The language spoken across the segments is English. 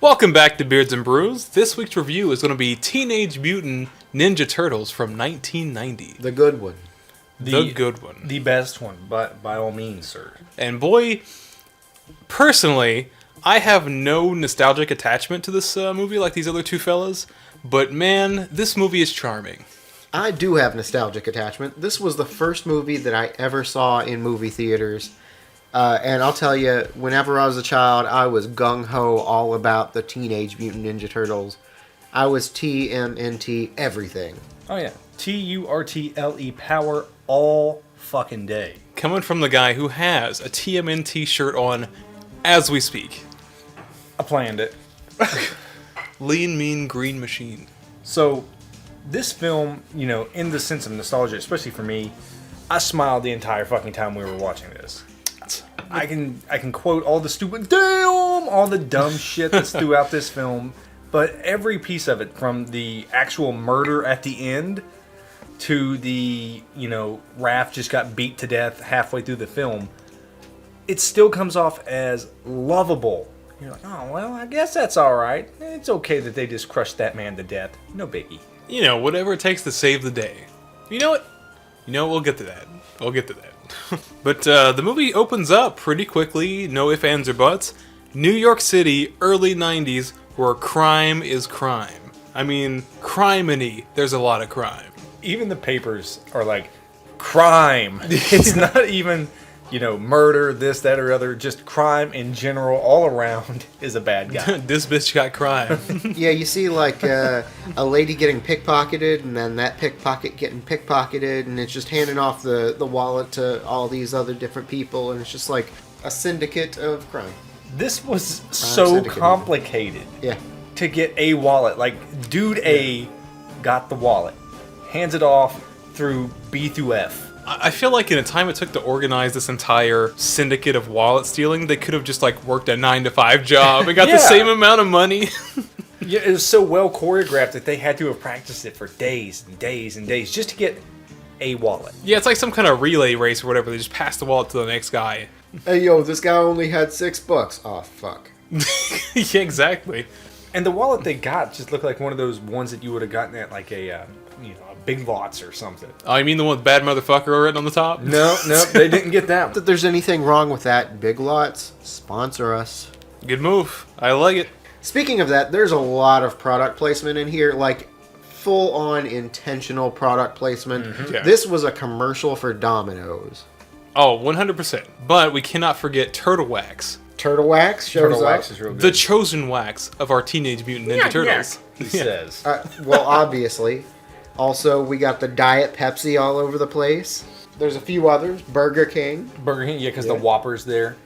Welcome back to Beards and Brews. This week's review is going to be Teenage Mutant Ninja Turtles from 1990. The good one. The good one. The best one, but by all means, sir. And boy, personally, I have no nostalgic attachment to this movie like these other two fellas, but man, this movie is charming. I do have nostalgic attachment. This was the first movie that I ever saw in movie theaters. And I'll tell you, whenever I was a child, I was gung-ho all about the Teenage Mutant Ninja Turtles. I was tmnt everything. Oh yeah, TURTLE power all fucking day. Coming from the guy who has a tmnt shirt on as we speak. I planned it. Lean, mean, green machine. So, this film, you know, in the sense of nostalgia, especially for me, I smiled the entire fucking time we were watching this. I can quote all the stupid damn, all the dumb shit that's throughout this film, but every piece of it, from the actual murder at the end to the, you know, Raph just got beat to death halfway through the film, it still comes off as lovable. You're like, oh, well, I guess that's alright. It's okay that they just crushed that man to death. No biggie. You know, whatever it takes to save the day. You know what? We'll get to that. We'll get to that. But the movie opens up pretty quickly, no ifs, ands, or buts. New York City, early 90s, where crime is crime. I mean, criminy. There's a lot of crime. Even the papers are like, crime. It's not even, you know, murder, this, that, or other. Just crime in general, all around, is a bad guy. This bitch got crime. Yeah, you see like a lady getting pickpocketed, and then that pickpocket getting pickpocketed, and it's just handing off the wallet to all these other different people, and it's just like a syndicate of crime. This was so complicated Yeah. to get a wallet. Like, dude A got the wallet, hands it off through B through F. I feel like in the time it took to organize this entire syndicate of wallet stealing, they could have just like worked a 9-to-5 job and got the same amount of money. Yeah, it was so well choreographed that they had to have practiced it for days and days and days just to get a wallet. Yeah, it's like some kind of relay race or whatever. They just pass the wallet to the next guy. Hey, yo, this guy only had $6. Oh, fuck. Yeah, exactly. And the wallet they got just looked like one of those ones that you would have gotten at like a, a Big Lots or something. Oh, you mean the one with bad motherfucker written on the top? No, they didn't get that. Not that there's anything wrong with that. Big Lots, sponsor us. Good move. I like it. Speaking of that, there's a lot of product placement in here, like full-on intentional product placement. Mm-hmm. Yeah. This was a commercial for Domino's. Oh, 100%. But we cannot forget Turtle Wax. Turtle Wax shows Turtle up. Wax is real good. The chosen wax of our Teenage Mutant Ninja Turtles. He says. Well, obviously. Also, we got the Diet Pepsi all over the place. There's a few others. Burger King. Burger King, yeah, because the Whopper's there.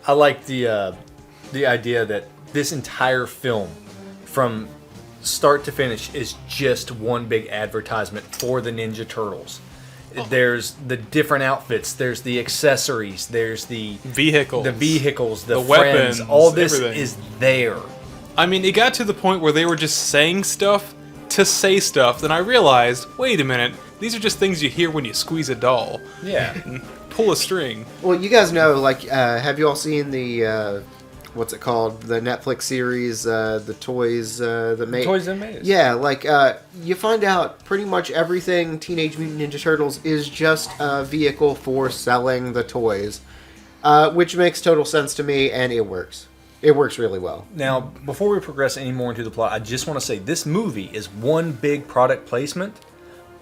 I like the idea that this entire film, from start to finish, is just one big advertisement for the Ninja Turtles. Oh. There's the different outfits. There's the accessories. There's the vehicles, the friends, weapons. All this everything is there. I mean, it got to the point where they were just saying stuff to say stuff. Then I realized, wait a minute, these are just things you hear when you squeeze a doll. Yeah. Pull a string. Well, you guys know, like, have you all seen the, what's it called? The Netflix series, the Toys That Made... Toys That Made Us. Yeah, like, you find out pretty much everything Teenage Mutant Ninja Turtles is just a vehicle for selling the toys. Which makes total sense to me, and it works. It works really well. Now, before we progress any more into the plot, I just want to say this movie is one big product placement,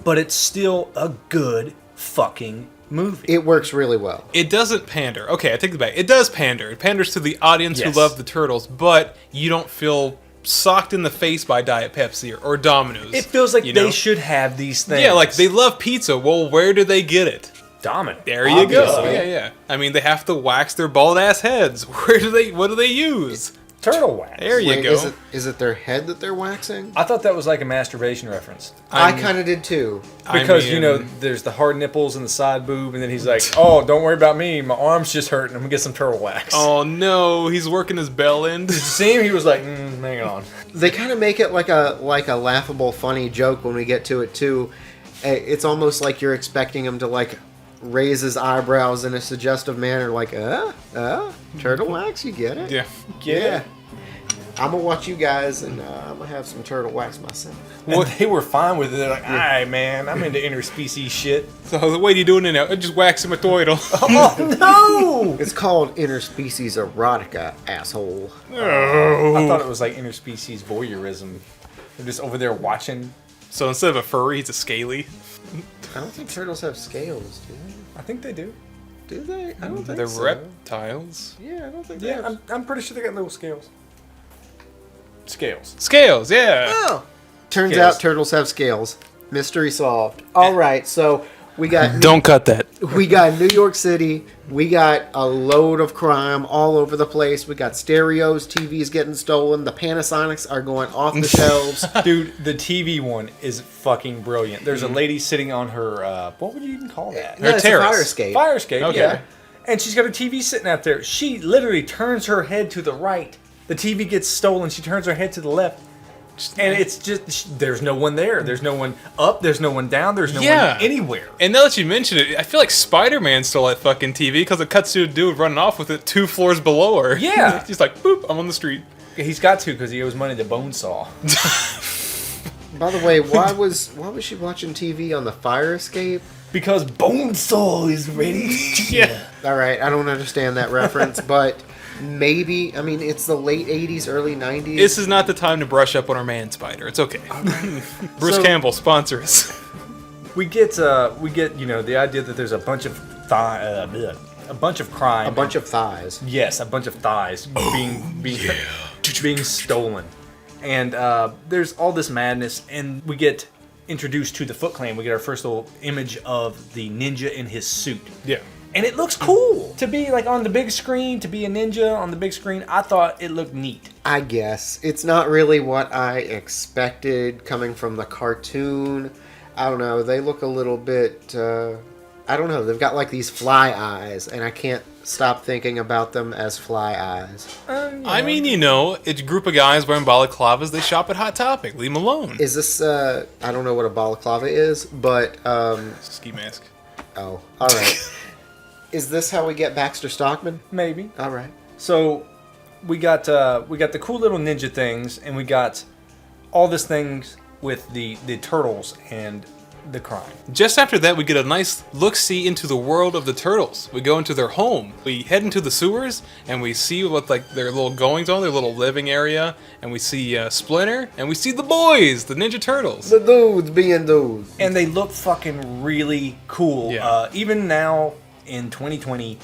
but it's still a good fucking movie. It works really well. It doesn't pander. Okay, I take it back. It does pander. It panders to the audience who love the Turtles, but you don't feel socked in the face by Diet Pepsi or Domino's. It feels like they should have these things. Yeah, like they love pizza. Well, where do they get it? Dominant. There you go. Yeah. I mean, they have to wax their bald ass heads. What do they use? Turtle wax. There you go. Is it their head that they're waxing? I thought that was like a masturbation reference. I kind of did too. Because, you know, there's the hard nipples and the side boob, and then he's like, oh, don't worry about me. My arm's just hurting. I'm going to get some turtle wax. Oh, no. He's working his bell end. Did you see him? He was like, hang on. They kind of make it like a laughable, funny joke when we get to it, too. It's almost like you're expecting him to, like, raise his eyebrows in a suggestive manner, like, turtle wax, you get it? Yeah. Yeah. I'm gonna watch you guys, and I'm gonna have some turtle wax myself. Well, they were fine with it. They're like, all right, man, I'm into interspecies shit. So I was like, what are you doing in there? I'm just waxing my turtle. Oh, no! It's called interspecies erotica, asshole. I thought it was like interspecies voyeurism. They're just over there watching. So instead of a furry, he's a scaly. I don't think turtles have scales, do I think they do. they? Do they? I don't think They're so. reptiles. Yeah, I don't think they Yeah, have. I'm pretty sure they got little scales. Scales. Scales, yeah. Oh. Turns Scales. out turtles have scales. Mystery solved. All right, so we got Don't cut that. we got New York City. We got a load of crime all over the place. We got stereos, TVs getting stolen. The Panasonics are going off the shelves. Dude, the TV one is fucking brilliant. There's a lady sitting on her, what would you even call that? No, it's a terrace. fire escape. Fire escape, Okay. yeah. And she's got her TV sitting out there. She literally turns her head to the right. The TV gets stolen. She turns her head to the left. And it's just, there's no one there. There's no one up. There's no one down. There's no one anywhere. And now that you mention it, I feel like Spider-Man stole that fucking TV because it cuts to a dude running off with it 2 floors below her. Yeah. He's like, boop, I'm on the street. He's got to because he owes money to Bonesaw. By the way, why was she watching TV on the fire escape? Because Bonesaw is ready. Yeah. All right, I don't understand that reference, but maybe, I mean, it's the late 80s, early 90s. This is not the time to brush up on our man Spider. It's okay. Bruce So- Campbell, sponsor us. We get you know, the idea that there's a bunch of a bunch of crime. a bunch of thighs. Yes, a bunch of thighs being stolen, and there's all this madness, and we get introduced to the Foot Clan. We get our first little image of the ninja in his suit, Yeah. and it looks cool to be like on the big screen. To be a ninja on the big screen, I thought it looked neat. I guess. It's not really what I expected coming from the cartoon. I don't know. They look a little bit, I don't know. They've got like these fly eyes, and I can't stop thinking about them as fly eyes. I mean, you know, it's a group of guys wearing balaclavas. They shop at Hot Topic. Leave them alone. Is this, I don't know what a balaclava is, but, Ski mask. oh, all right. Is this how we get Baxter Stockman? Maybe. All right. So we got the cool little ninja things, and we got all this things with the turtles and the crime. Just after that, we get a nice look-see into the world of the turtles. We go into their home. We head into the sewers, and we see what like their little goings on, their little living area, and we see Splinter, and we see the boys, the Ninja Turtles. The dudes being dudes. And they look fucking really cool. Yeah. Even now in 2020,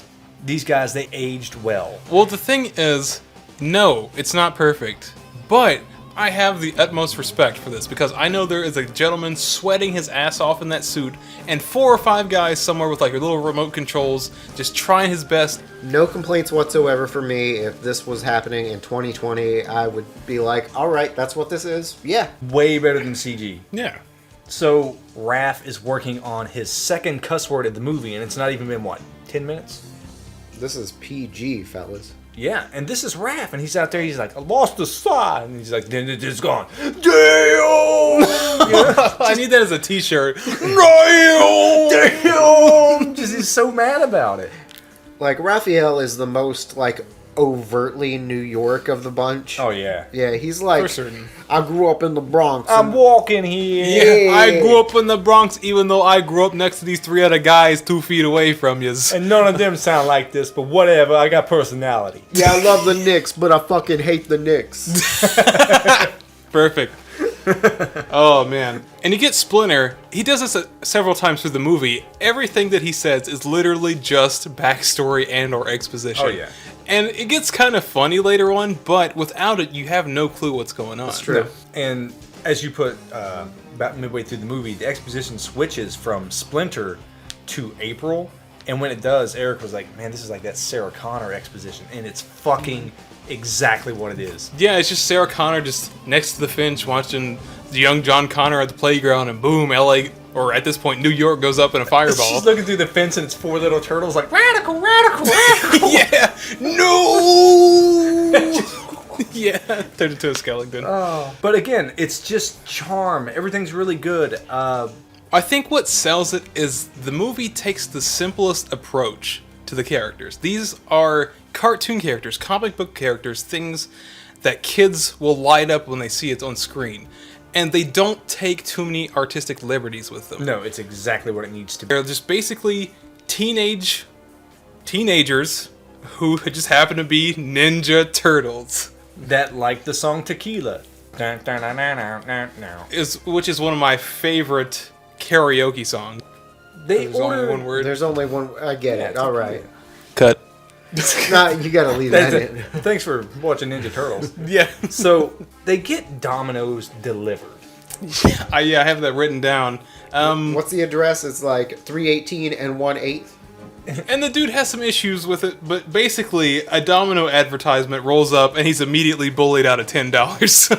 these guys, they aged well. Well, the thing is, no, it's not perfect, but I have the utmost respect for this because I know there is a gentleman sweating his ass off in that suit, and 4 or 5 guys somewhere with like little remote controls just trying his best. No complaints whatsoever for me. If this was happening in 2020, I would be like, all right, that's what this is. Yeah. Way better than CG. Yeah. So Raph is working on his second cuss word of the movie, and it's not even been, what, 10 minutes? This is PG, fellas. Yeah, and this is Raph, and he's out there, he's like, I lost the sight, and he's like, then it's gone. Damn! I need that as a t-shirt. Damn! Just he's so mad about it. Like, Raphael is the most, like, overtly New York of the bunch. Oh, yeah. Yeah, he's like, For certain. I grew up in the Bronx. I'm and- walking here. Yeah, I grew up in the Bronx, even though I grew up next to these 3 other guys 2 feet away from you. And none of them sound like this, but whatever, I got personality. Yeah, I love the Knicks, but I fucking hate the Knicks. Perfect. Oh man! And you get Splinter. He does this several times through the movie. Everything that he says is literally just backstory and/or exposition. Oh, yeah. And it gets kind of funny later on, but without it, you have no clue what's going on. That's true. And as you put about midway through the movie, the exposition switches from Splinter to April. And when it does, Eric was like, man, this is like that Sarah Connor exposition. And it's fucking exactly what it is. Yeah, it's just Sarah Connor just next to the Finch watching the young John Connor at the playground, and boom, LA, or at this point, New York goes up in a fireball. She's looking through the fence and it's 4 little turtles like, radical, radical, radical. Yeah! No! Yeah, turned into a skeleton. But again, it's just charm. Everything's really good. I think what sells it is the movie takes the simplest approach to the characters. These are cartoon characters, comic book characters, things that kids will light up when they see it on screen. And they don't take too many artistic liberties with them. No, it's exactly what it needs to be. They're just basically teenagers who just happen to be Ninja Turtles. That like the song Tequila. Which is one of my favorite karaoke songs. There's only one word. There's only one. I get it. All right. Cut. Nah, you gotta leave that in. Thanks for watching Ninja Turtles. Yeah. So they get Domino's delivered. I have that written down. What's the address? It's like 318 and 1/8. And the dude has some issues with it, but basically a Domino advertisement rolls up and he's immediately bullied out of $10.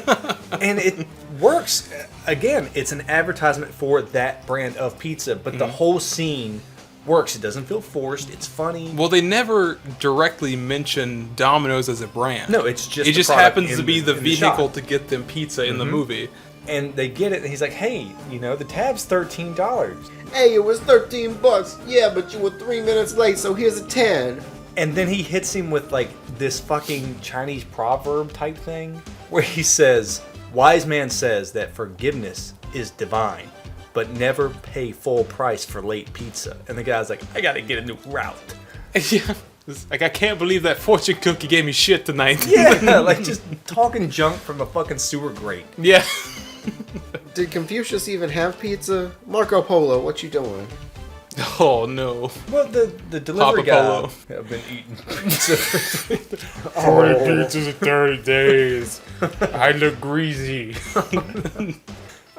And it works. Again, it's an advertisement for that brand of pizza, but the whole scene works. It doesn't feel forced. It's funny. Well, they never directly mention Domino's as a brand. No, it's just it the just product happens to in be the in vehicle shop. to get them pizza in the movie. And they get it, and he's like, "Hey, the tab's $13." Hey, it was $13. Yeah, but you were 3 minutes late, so here's a 10. And then he hits him with like this fucking Chinese proverb type thing, where he says, "Wise man says that forgiveness is divine, but never pay full price for late pizza." And the guy's like, "I gotta get a new route." Yeah. It's like, I can't believe that fortune cookie gave me shit tonight. Yeah, like just talking junk from a fucking sewer grate. Yeah. Did Confucius even have pizza? Marco Polo, what you doing? Oh, no. Well, the delivery Papa guy. Polo. I've been eating pizza for 40 pizzas in 30 days. I look greasy.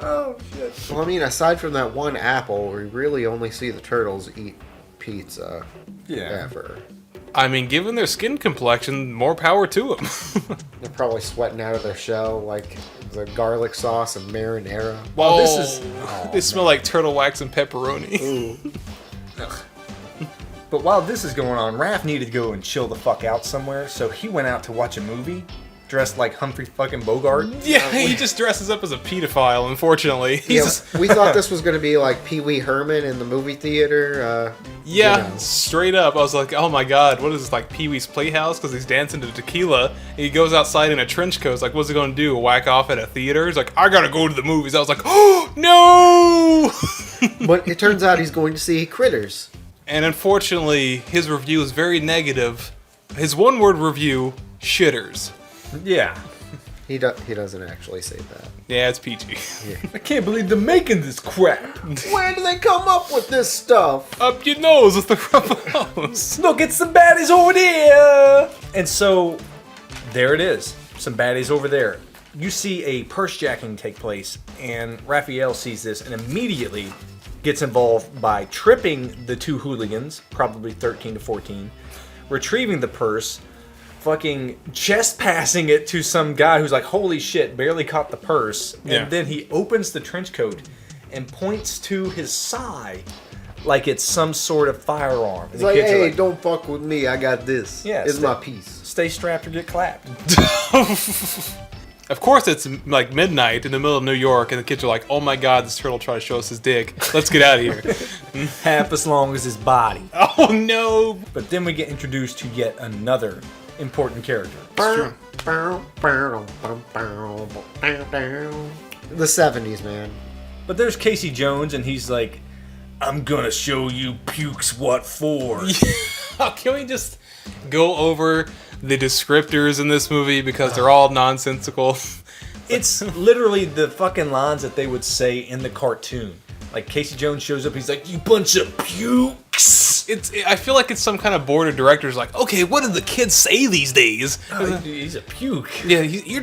Oh shit. Well, I mean, aside from that one apple, we really only see the turtles eat pizza ever. I mean, given their skin complexion, more power to them. They're probably sweating out of their shell like the garlic sauce and marinara. Well, this is- they smell like turtle wax and pepperoni. Ooh. But while this is going on, Raph needed to go and chill the fuck out somewhere, so he went out to watch a movie, dressed like Humphrey fucking Bogart. Yeah, he just dresses up as a pedophile, unfortunately. He's Yeah, just, we thought this was going to be like Pee Wee Herman in the movie theater. straight up. I was like, oh my god, what is this, like Pee-wee's Playhouse? Because he's dancing to Tequila, and he goes outside in a trench coat. It's like, what's he going to do, whack off at a theater? He's like, I gotta go to the movies. I was like, oh, no! But it turns out he's going to see Critters. And unfortunately, his review is very negative. His one-word review, shitters. Yeah. He doesn't actually say that. Yeah, it's PG. I can't believe they're making this crap. Where do they come up with this stuff? Up your nose with the rubber hose. Look, it's some baddies over there. And so, there it is. Some baddies over there. You see a purse jacking take place, and Raphael sees this and immediately gets involved by tripping the two hooligans, probably 13 to 14, retrieving the purse, fucking chest passing it to some guy who's like, holy shit, barely caught the purse. Yeah. And then he opens the trench coat and points to his side like it's some sort of firearm. And It's the like, kids are hey, don't fuck with me. I got this. Yeah, it's stay- my piece. Stay strapped or get clapped. Of course, it's like midnight in the middle of New York, and the kids are like, oh my god, this turtle tried to show us his dick. Let's get out of here. Half as long as his body. Oh no! But then we get introduced to yet another important character. The 70s, man. But there's Casey Jones, and he's like, I'm gonna show you pukes what for. Can we just go over the descriptors in this movie because they're all nonsensical? It's literally the fucking lines that they would say in the cartoon. Like Casey Jones shows up, he's like, you bunch of pukes. I feel like it's some kind of board of directors like, okay, what do the kids say these days? Oh, he's a puke. Yeah, you're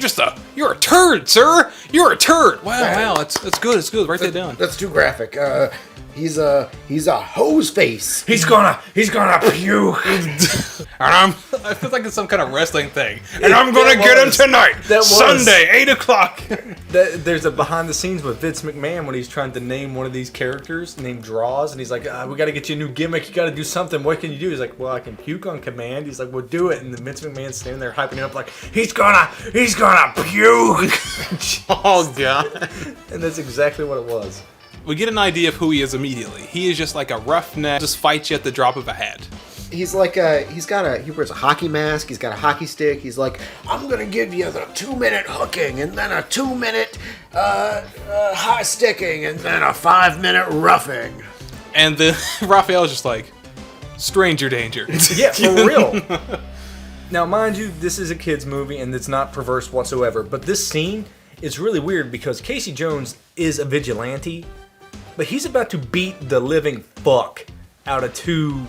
a turd, sir. You're a turd. Wow, that's good. It's good. Write that down. That's too graphic. He's a hose face. He's gonna puke. And I feel like it's some kind of wrestling thing. And I'm gonna get him tonight. That was. Sunday, 8 o'clock. There's a behind the scenes with Vince McMahon when he's trying to name one of these characters named Draws, and he's like, we got to get you a new gimmick. You got to do something. What can you do? He's like, well, I can puke on command. He's like, well, do it. And then Vince McMahon's standing there hyping it up like, he's gonna puke. Oh god. And that's exactly what it was. We get an idea of who he is immediately. He is just like a roughneck, just fights you at the drop of a hat. He's like he wears a hockey mask. He's got a hockey stick. He's like, I'm gonna give you the 2-minute hooking, and then a 2-minute high sticking, and then a 5-minute roughing. And then Raphael's just like, stranger danger. Yeah, for real. Now, mind you, this is a kid's movie, and it's not perverse whatsoever. But this scene is really weird because Casey Jones is a vigilante, but he's about to beat the living fuck out of 2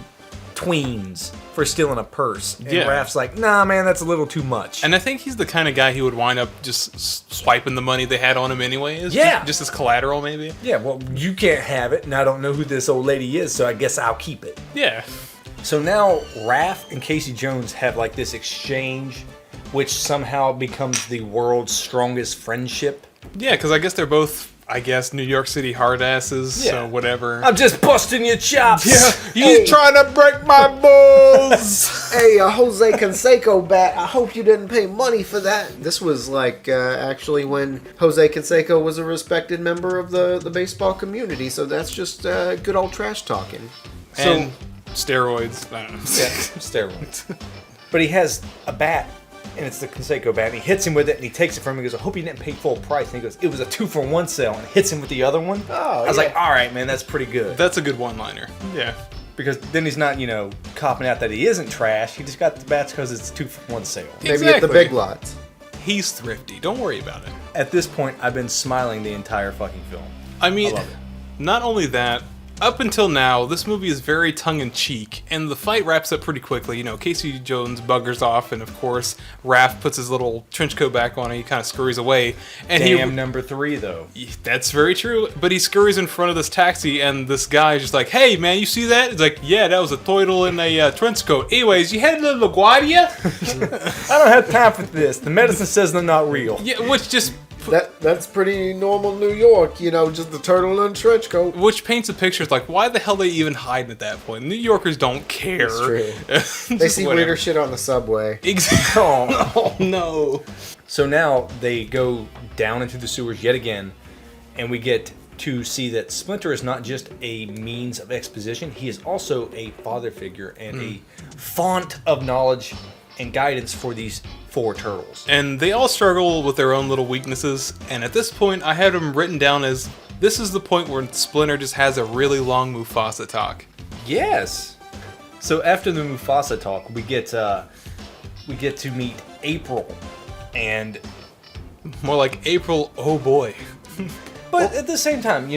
tweens for stealing a purse. And Yeah. Raph's like, nah, man, that's a little too much. And I think he's the kind of guy who would wind up just swiping the money they had on him anyways. Yeah. Just as collateral, maybe. Yeah, well, you can't have it, and I don't know who this old lady is, so I guess I'll keep it. Yeah. So now Raph and Casey Jones have like this exchange, which somehow becomes the world's strongest friendship. Yeah, because I guess they're both, New York City hard asses, Yeah. so whatever. I'm just busting your chops. You trying to break my balls? Hey, Jose Canseco bat. I hope you didn't pay money for that. This was like actually when Jose Canseco was a respected member of the baseball community. So that's just good old trash talking. And steroids. I don't know. Yeah, steroids. But he has a bat, and it's the Canseco bat, and he hits him with it, and he takes it from him and goes, I hope you didn't pay full price. And he goes, it was a 2-for-1 sale, and hits him with the other one. Oh, I was yeah. like, all right, man, that's pretty good. That's a good one-liner. Yeah. Because then he's not, copping out that he isn't trash. He just got the bats because it's a 2-for-1 sale. Maybe at the Exactly. big lots. He's thrifty. Don't worry about it. At this point, I've been smiling the entire fucking film. I mean, I love it. not only that, up until now, this movie is very tongue-in-cheek, and the fight wraps up pretty quickly. Casey Jones buggers off, and of course, Raph puts his little trench coat back on, and he kind of scurries away. And Damn number 3, though. That's very true, but he scurries in front of this taxi, and this guy's just like, hey, man, you see that? It's like, yeah, that was a turtle in a trench coat. Anyways, you headed to LaGuardia? I don't have time for this. The medicine says they're not real. Yeah, which just... That's pretty normal New York, just the turtle and trench coat. Which paints a picture. It's like, why the hell are they even hiding at that point? New Yorkers don't care. It's true. They see weirder shit on the subway. Exactly. Oh, no. So now they go down into the sewers yet again, and we get to see that Splinter is not just a means of exposition, he is also a father figure and a font of knowledge and guidance for these 4 turtles. And they all struggle with their own little weaknesses, and at this point I had them written down as, this is the point where Splinter just has a really long Mufasa talk. Yes. So after the Mufasa talk, we get to meet April, and More like April, oh boy. but at the same time,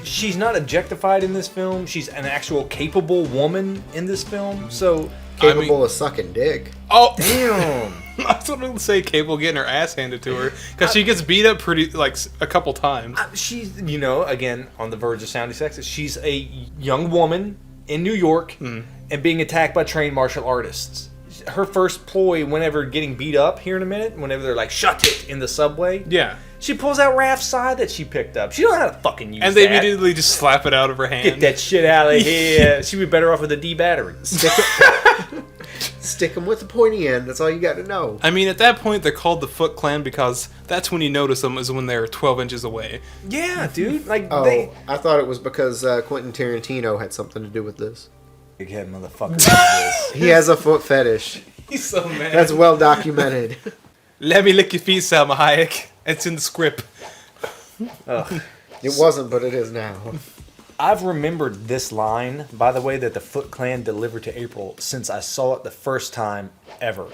she's not objectified in this film. She's an actual capable woman in this film. So Capable of sucking dick. Oh, damn. I was going to say Cable getting her ass handed to her, because she gets beat up pretty, a couple times. She's, again, on the verge of sounding sexist. She's a young woman in New York and being attacked by trained martial artists. Her first ploy, whenever getting beat up here in a minute, whenever they're like, shut it, in the subway. Yeah. She pulls out Raph's side that she picked up. She don't know how to fucking use And they that. immediately just slap it out of her hand. Get that shit out of here. She'd be better off with a D battery. Stick them with the pointy end. That's all you got to know. I mean, at that point, they're called the Foot Clan because that's when you notice them, is when they're 12 inches away. Yeah, dude. Oh, I thought it was because Quentin Tarantino had something to do with this. Big head motherfucker. He has a foot fetish. He's so mad. That's well documented. Let me lick your feet, Salma Hayek. It's in the script. It wasn't, but it is now. I've remembered this line, by the way, that the Foot Clan delivered to April since I saw it the first time ever.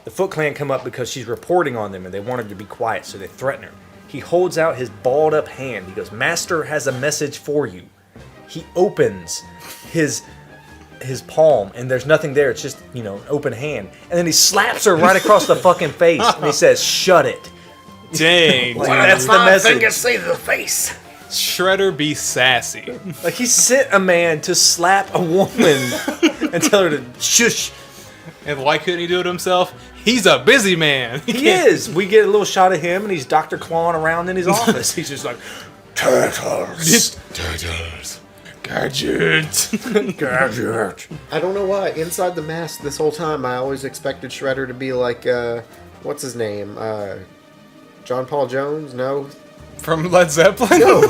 The Foot Clan come up because she's reporting on them and they want her to be quiet, so they threaten her. He holds out his balled up hand. He goes, Master has a message for you. He opens his palm and there's nothing there. It's just, an open hand. And then he slaps her right across the fucking face and he says, shut it. Dang, dude. That's the message. say to the face. Shredder be sassy. Like, he sent a man to slap a woman and tell her to shush. And why couldn't he do it himself? He's a busy man. He is. We get a little shot of him and he's Dr. Clawing around in his office. He's just like, turtles. Turtles. Gadgets. Gadget. I don't know why. Inside the mask this whole time, I always expected Shredder to be like, what's his name? John Paul Jones? No. From Led Zeppelin? No.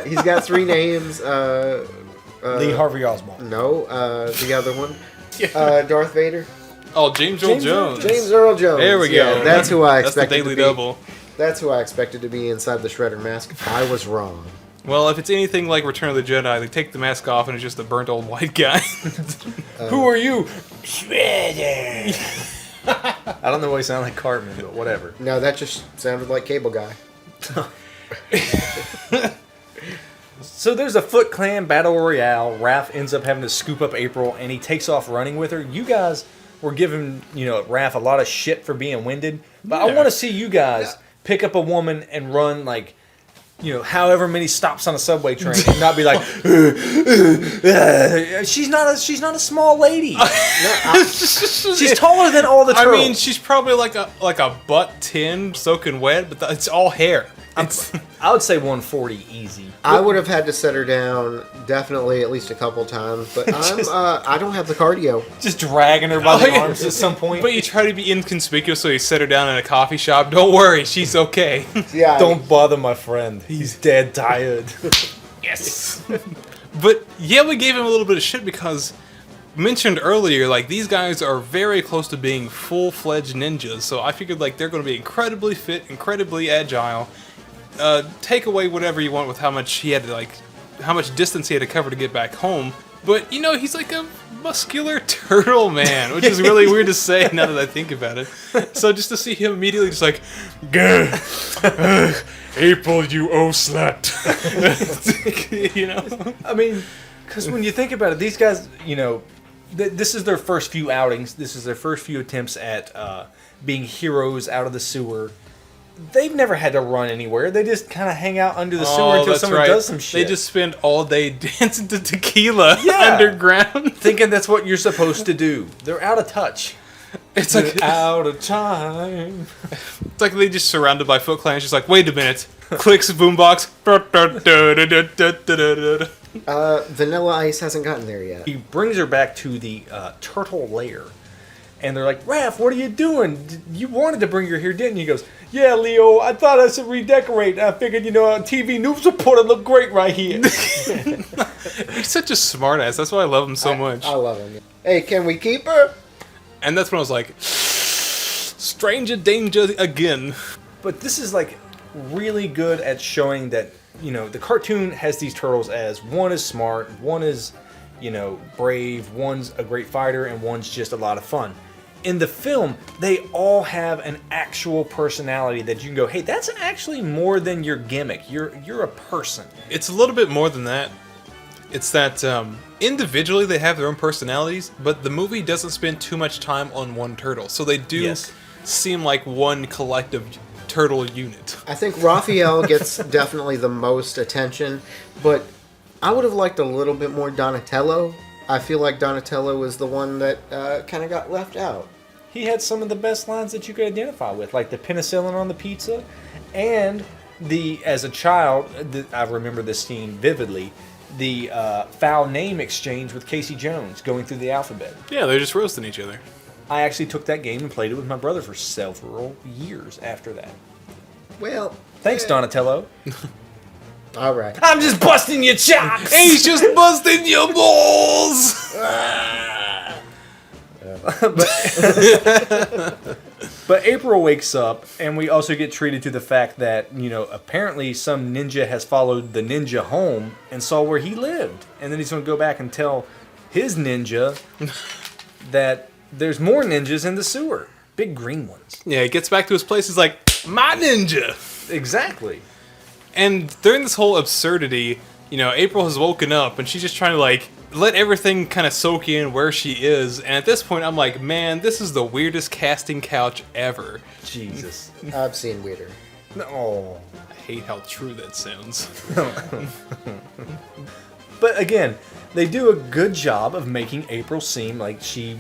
He's got 3 names. Lee Harvey Oswald. No, the other one. Darth Vader. Oh, James Earl Jones. James Earl Jones. There we go. Yeah, that's who I That's the expected Daily to be. Double. That's who I expected to be inside the Shredder mask. I was wrong. Well, if it's anything like Return of the Jedi, they take the mask off and it's just a burnt old white guy. Who are you? Shredder. I don't know why he sounded like Cartman, but whatever. No, that just sounded like Cable Guy. So there's a Foot Clan battle royale. Raph ends up having to scoop up April, and he takes off running with her. You guys were giving, Raph a lot of shit for being winded, but I want to see you guys pick up a woman and run like, however many stops on a subway train, and not be like, she's not a small lady. She's taller than all the turtles. I mean, she's probably like a butt tin soaking wet, but it's all hair. I would say 140 easy. I would have had to set her down definitely at least a couple times, but I don't have the cardio. Just dragging her by the arms at some point. But you try to be inconspicuous, so you set her down in a coffee shop. Don't worry, she's okay. Yeah. Don't bother my friend. He's dead tired. Yes. But yeah, we gave him a little bit of shit because mentioned earlier, like, these guys are very close to being full-fledged ninjas, so I figured like they're going to be incredibly fit, incredibly agile. Take away whatever you want with how much distance he had to cover to get back home. But he's like a muscular turtle man, which is really weird to say now that I think about it. So just to see him immediately just like, April, you old slut. I mean, because when you think about it, these guys, this is their first few outings. This is their first few attempts at being heroes out of the sewer. They've never had to run anywhere. They just kind of hang out under the sewer until someone does some shit. They just spend all day dancing to tequila underground. Thinking that's what you're supposed to do. They're out of touch. It's like out of time. It's like they just surrounded by Foot Clan. Just like, wait a minute. Clicks boombox. Vanilla Ice hasn't gotten there yet. He brings her back to the turtle lair. And they're like, Raph, what are you doing? You wanted to bring her here, didn't you? He goes, yeah, Leo, I thought I should redecorate. I figured, TV news report would look great right here. He's such a smartass. That's why I love him so much. I love him. Hey, can we keep her? And that's when I was like, stranger danger again. But this is like really good at showing that, the cartoon has these turtles as one is smart, one is, brave, one's a great fighter, and one's just a lot of fun. In the film, they all have an actual personality that you can go, hey, that's actually more than your gimmick. You're a person. It's a little bit more than that. It's that individually they have their own personalities, but the movie doesn't spend too much time on one turtle. So they do seem like one collective turtle unit. I think Raphael gets definitely the most attention, but I would have liked a little bit more Donatello. I feel like Donatello was the one that kind of got left out. He had some of the best lines that you could identify with, like the penicillin on the pizza, and as a child, I remember this scene vividly, the foul name exchange with Casey Jones going through the alphabet. Yeah, they're just roasting each other. I actually took that game and played it with my brother for several years after that. Well, thanks, Donatello. All right. I'm just busting your chops. He's just busting your balls. But April wakes up, and we also get treated to the fact that, apparently some ninja has followed the ninja home and saw where he lived. And then he's going to go back and tell his ninja that there's more ninjas in the sewer. Big green ones. Yeah, he gets back to his place. He's like, my ninja. Exactly. And during this whole absurdity, April has woken up and she's just trying to let everything kind of soak in where she is. And at this point, I'm like, man, this is the weirdest casting couch ever. Jesus. I've seen weirder. Oh. I hate how true that sounds. But again, they do a good job of making April seem like she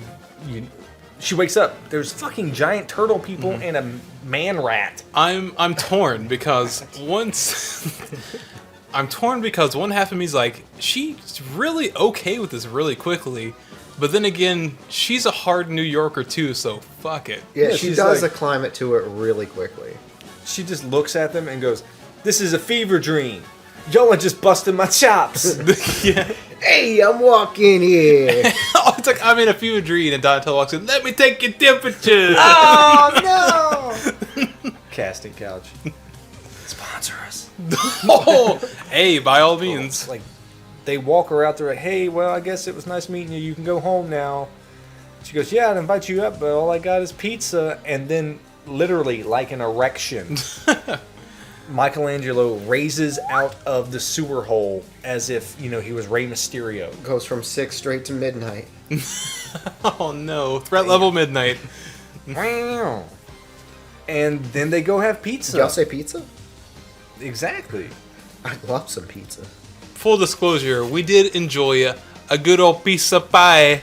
wakes up. There's fucking giant turtle people and a man rat. I'm torn because one half of me is like, she's really okay with this really quickly, but then again, she's a hard New Yorker too, so fuck it. Yeah, she does acclimate to it really quickly. She just looks at them and goes, "This is a fever dream." Y'all are just busting my chops. Yeah. Hey, I'm walking here. Oh, it's like I'm in a fever dream, and Donatello walks in. Let me take your temperature. Oh no! Casting couch. Sponsor us. Oh, hey, by all means. Like, they walk her out there like, hey, well, I guess it was nice meeting you. You can go home now. She goes, yeah, I'd invite you up, but all I got is pizza. And then, literally, like an erection, Michelangelo raises out of the sewer hole as if, he was Rey Mysterio. Goes from 6 straight to midnight. Oh no, threat level midnight. And then they go have pizza. Y'all say pizza? Exactly. I love some pizza. Full disclosure, we did enjoy a good old piece of pie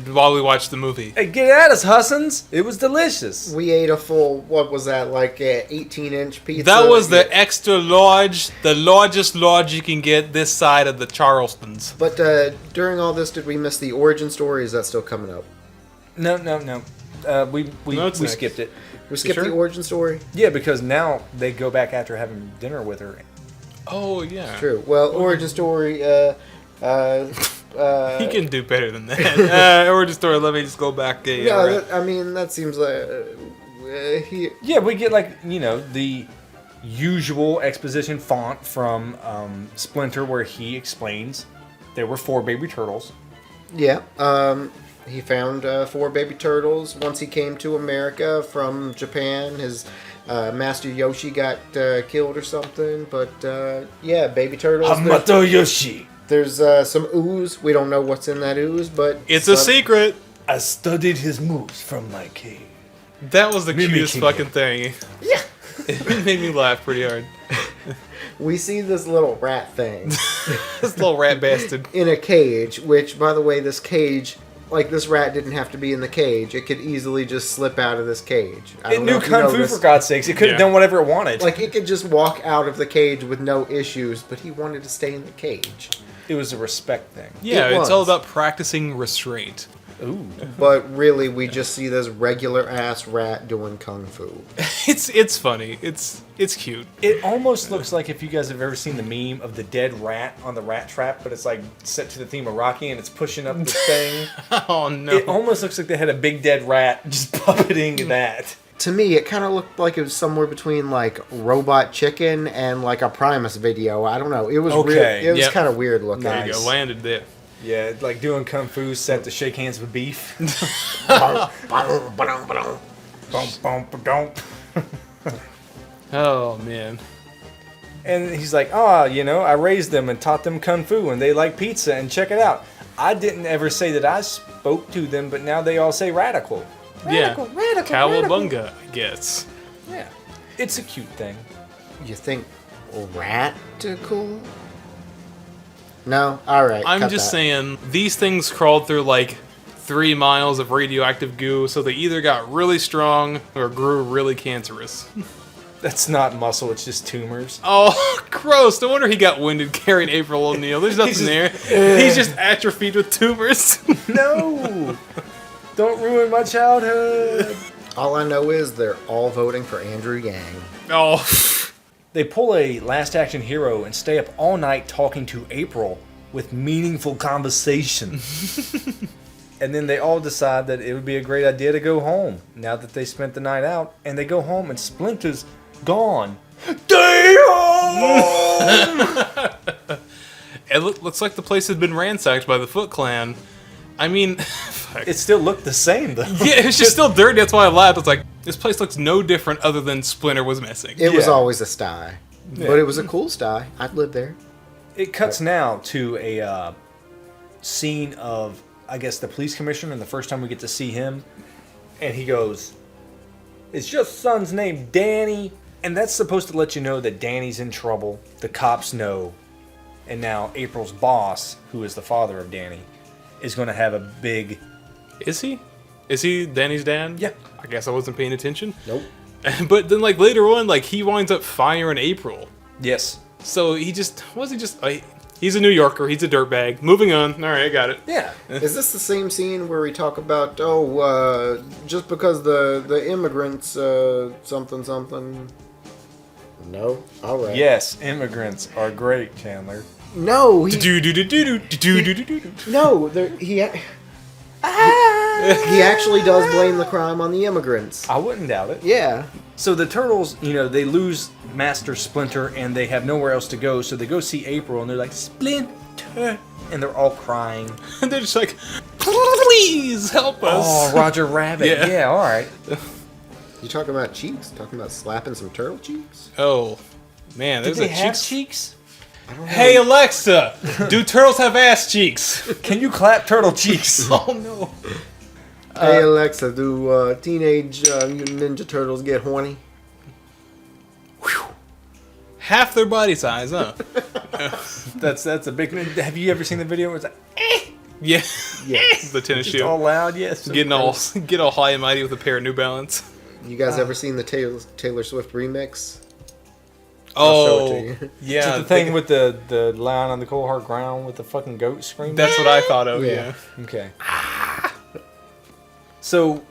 while we watched the movie. Hey, get at us, Hussins. It was delicious. We ate a full, what was that, like a 18-inch pizza? That was the extra large, the largest large you can get this side of the Charlestons. But during all this, did we miss the origin story? Is that still coming up? No. We No, it's next. skipped it. We skipped Sure? the origin story? Yeah, because now they go back after having dinner with her. Oh yeah, True. Well, origin story, he can do better than that. Origin story. Let me just go back. yeah, Right. I mean, that seems like... Yeah, we get the usual exposition font from Splinter where he explains there were 4 baby turtles. Yeah, he found 4 baby turtles once he came to America from Japan. His Master Yoshi got killed or something, but yeah, baby turtles. Hamato Yoshi. There's some ooze. We don't know what's in that ooze, but It's a secret. I studied his moves from my cave. That was the cutest Mimicking fucking thing. Yeah. It made me laugh pretty hard. We see this little rat thing This little rat bastard. in a cage, which, by the way, this cage, like, this rat didn't have to be in the cage. It could easily just slip out of this cage. I It don't know knew if you Kung know Fu, this. for God's sakes. It could have Yeah. done whatever it wanted. Like, it could just walk out of the cage with no issues, but he wanted to stay in the cage. It was a respect thing. Yeah, It it's all was. about practicing restraint. Ooh. But really, we just see this regular-ass rat doing kung fu. It's funny. It's cute. It almost looks like if you guys have ever seen the meme of the dead rat on the rat trap, but it's like set to the theme of Rocky and it's pushing up this thing. Oh no. It almost looks like they had a big dead rat just puppeting that. To me, it kind of looked like it was somewhere between, like, Robot Chicken and, like, a Primus video. I don't know. It was Okay, it was yep. kind of weird looking. There you go. Nice. Landed there. Yeah, like doing Kung Fu set to shake hands with beef. Oh man. And he's like, I raised them and taught them Kung Fu and they like pizza and check it out. I didn't ever say that I spoke to them, but now they all say radical. Radical, Yeah. radical, Cowabunga, I guess. Yeah. It's a cute thing. You think ratical? No? Alright. I'm just saying, these things crawled through like 3 miles of radioactive goo, so they either got really strong or grew really cancerous. That's not muscle, it's just tumors. Oh, gross. No wonder he got winded carrying April O'Neil. There's nothing there. He's just atrophied with tumors. No! Don't ruin my childhood. All I know is they're all voting for Andrew Yang. Oh, They pull a last action hero and stay up all night talking to April with meaningful conversation. And then they all decide that it would be a great idea to go home now that they spent the night out. And they go home and Splinter's gone. Damn! it looks like the place had been ransacked by the Foot Clan. I mean, fuck. It still looked the same though. Yeah, it was just still dirty. That's why I laughed. It's like, this place looks no different other than Splinter was missing. It was Yeah. always a sty. But it was a cool sty. I'd live there. It cuts now to a scene of, I guess, the police commissioner, and the first time we get to see him. And he goes, "Is your son's name Danny?" And that's supposed to let you know that Danny's in trouble. The cops know. And now April's boss, who is the father of Danny, is going to have a big... Is he? Is he Danny's dad? Yeah. I guess I wasn't paying attention. Nope. But then, like, later on, like, he winds up firing April. Yes. So he just... he's a New Yorker. He's a dirtbag. Moving on. All right, I got it. Yeah. Is this the same scene where we talk about, just because the immigrants, something, something? No. All right. Yes, immigrants are great, Chandler. No. He, Do-do-do-do-do-do-do-do-do. no. He actually does blame the crime on the immigrants. I wouldn't doubt it. Yeah. So the turtles, they lose Master Splinter and they have nowhere else to go, so they go see April and they're like, Splinter! And they're all crying. And they're just like, please help us. Oh, Roger Rabbit. Yeah. Yeah, all right. You talking about cheeks? Talking about slapping some turtle cheeks? Oh, man, Did there's they a have cheeks. cheeks? I don't know. Hey, Alexa, do turtles have ass cheeks? Can you clap turtle cheeks? Oh, no. Hey Alexa, do teenage Mutant Ninja Turtles get horny? Half their body size, huh? That's a big. Have you ever seen the video where it's like, Yeah. Yes. The tennis just shoe. all loud? Yes. Get all high and mighty with a pair of New Balance. You guys ever seen the Taylor Swift remix? I'll show it Oh, to you. yeah. Is it the thing with the lion on the cold hard ground with the fucking goat screaming? That's what I thought of, Yeah. yeah. Okay. So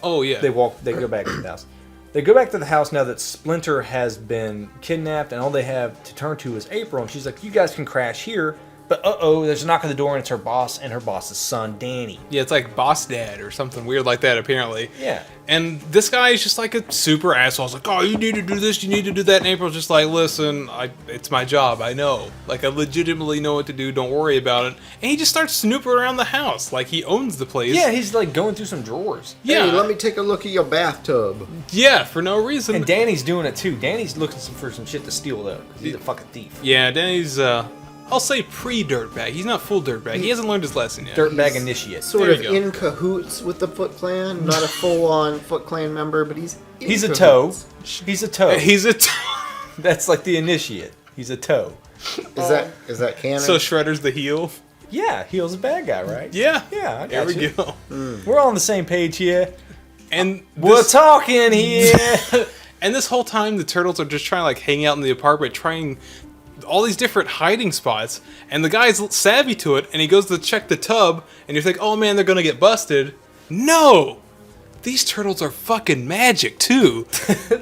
Oh, yeah. they go back to the house. They go back to the house now that Splinter has been kidnapped, and all they have to turn to is April. And she's like, "You guys can crash here." But there's a knock on the door, and it's her boss and her boss's son, Danny. Yeah, it's like Boss Dad or something weird like that, apparently. Yeah. And this guy is just like a super asshole. He's like, oh, you need to do this, you need to do that. And April's just like, listen, it's my job, I know. Like, I legitimately know what to do, don't worry about it. And he just starts snooping around the house. Like, he owns the place. Yeah, he's like going through some drawers. Yeah. Hey, let me take a look at your bathtub. Yeah, for no reason. And Danny's doing it too. Danny's looking for some shit to steal though, 'cause he's a fucking thief. Yeah, Danny's, I'll say pre-dirtbag. He's not full dirtbag. He hasn't learned his lesson yet. Dirtbag initiate. Sort There of you go. in cahoots with the Foot Clan. Not a full-on Foot Clan member, but he's in He's a cahoots. toe. He's a toe. He's a... That's like the initiate. He's a toe. Is that canon? So Shredder's the heel? Yeah, heel's a bad guy, right? Yeah. Yeah, I There got we you. go. We're all on the same page here. And We're this- talking here. And this whole time, the turtles are just trying to like hang out in the apartment, trying all these different hiding spots. And the guy's savvy to it, and he goes to check the tub, and you think, oh man, they're gonna get busted. No! These turtles are fucking magic, too.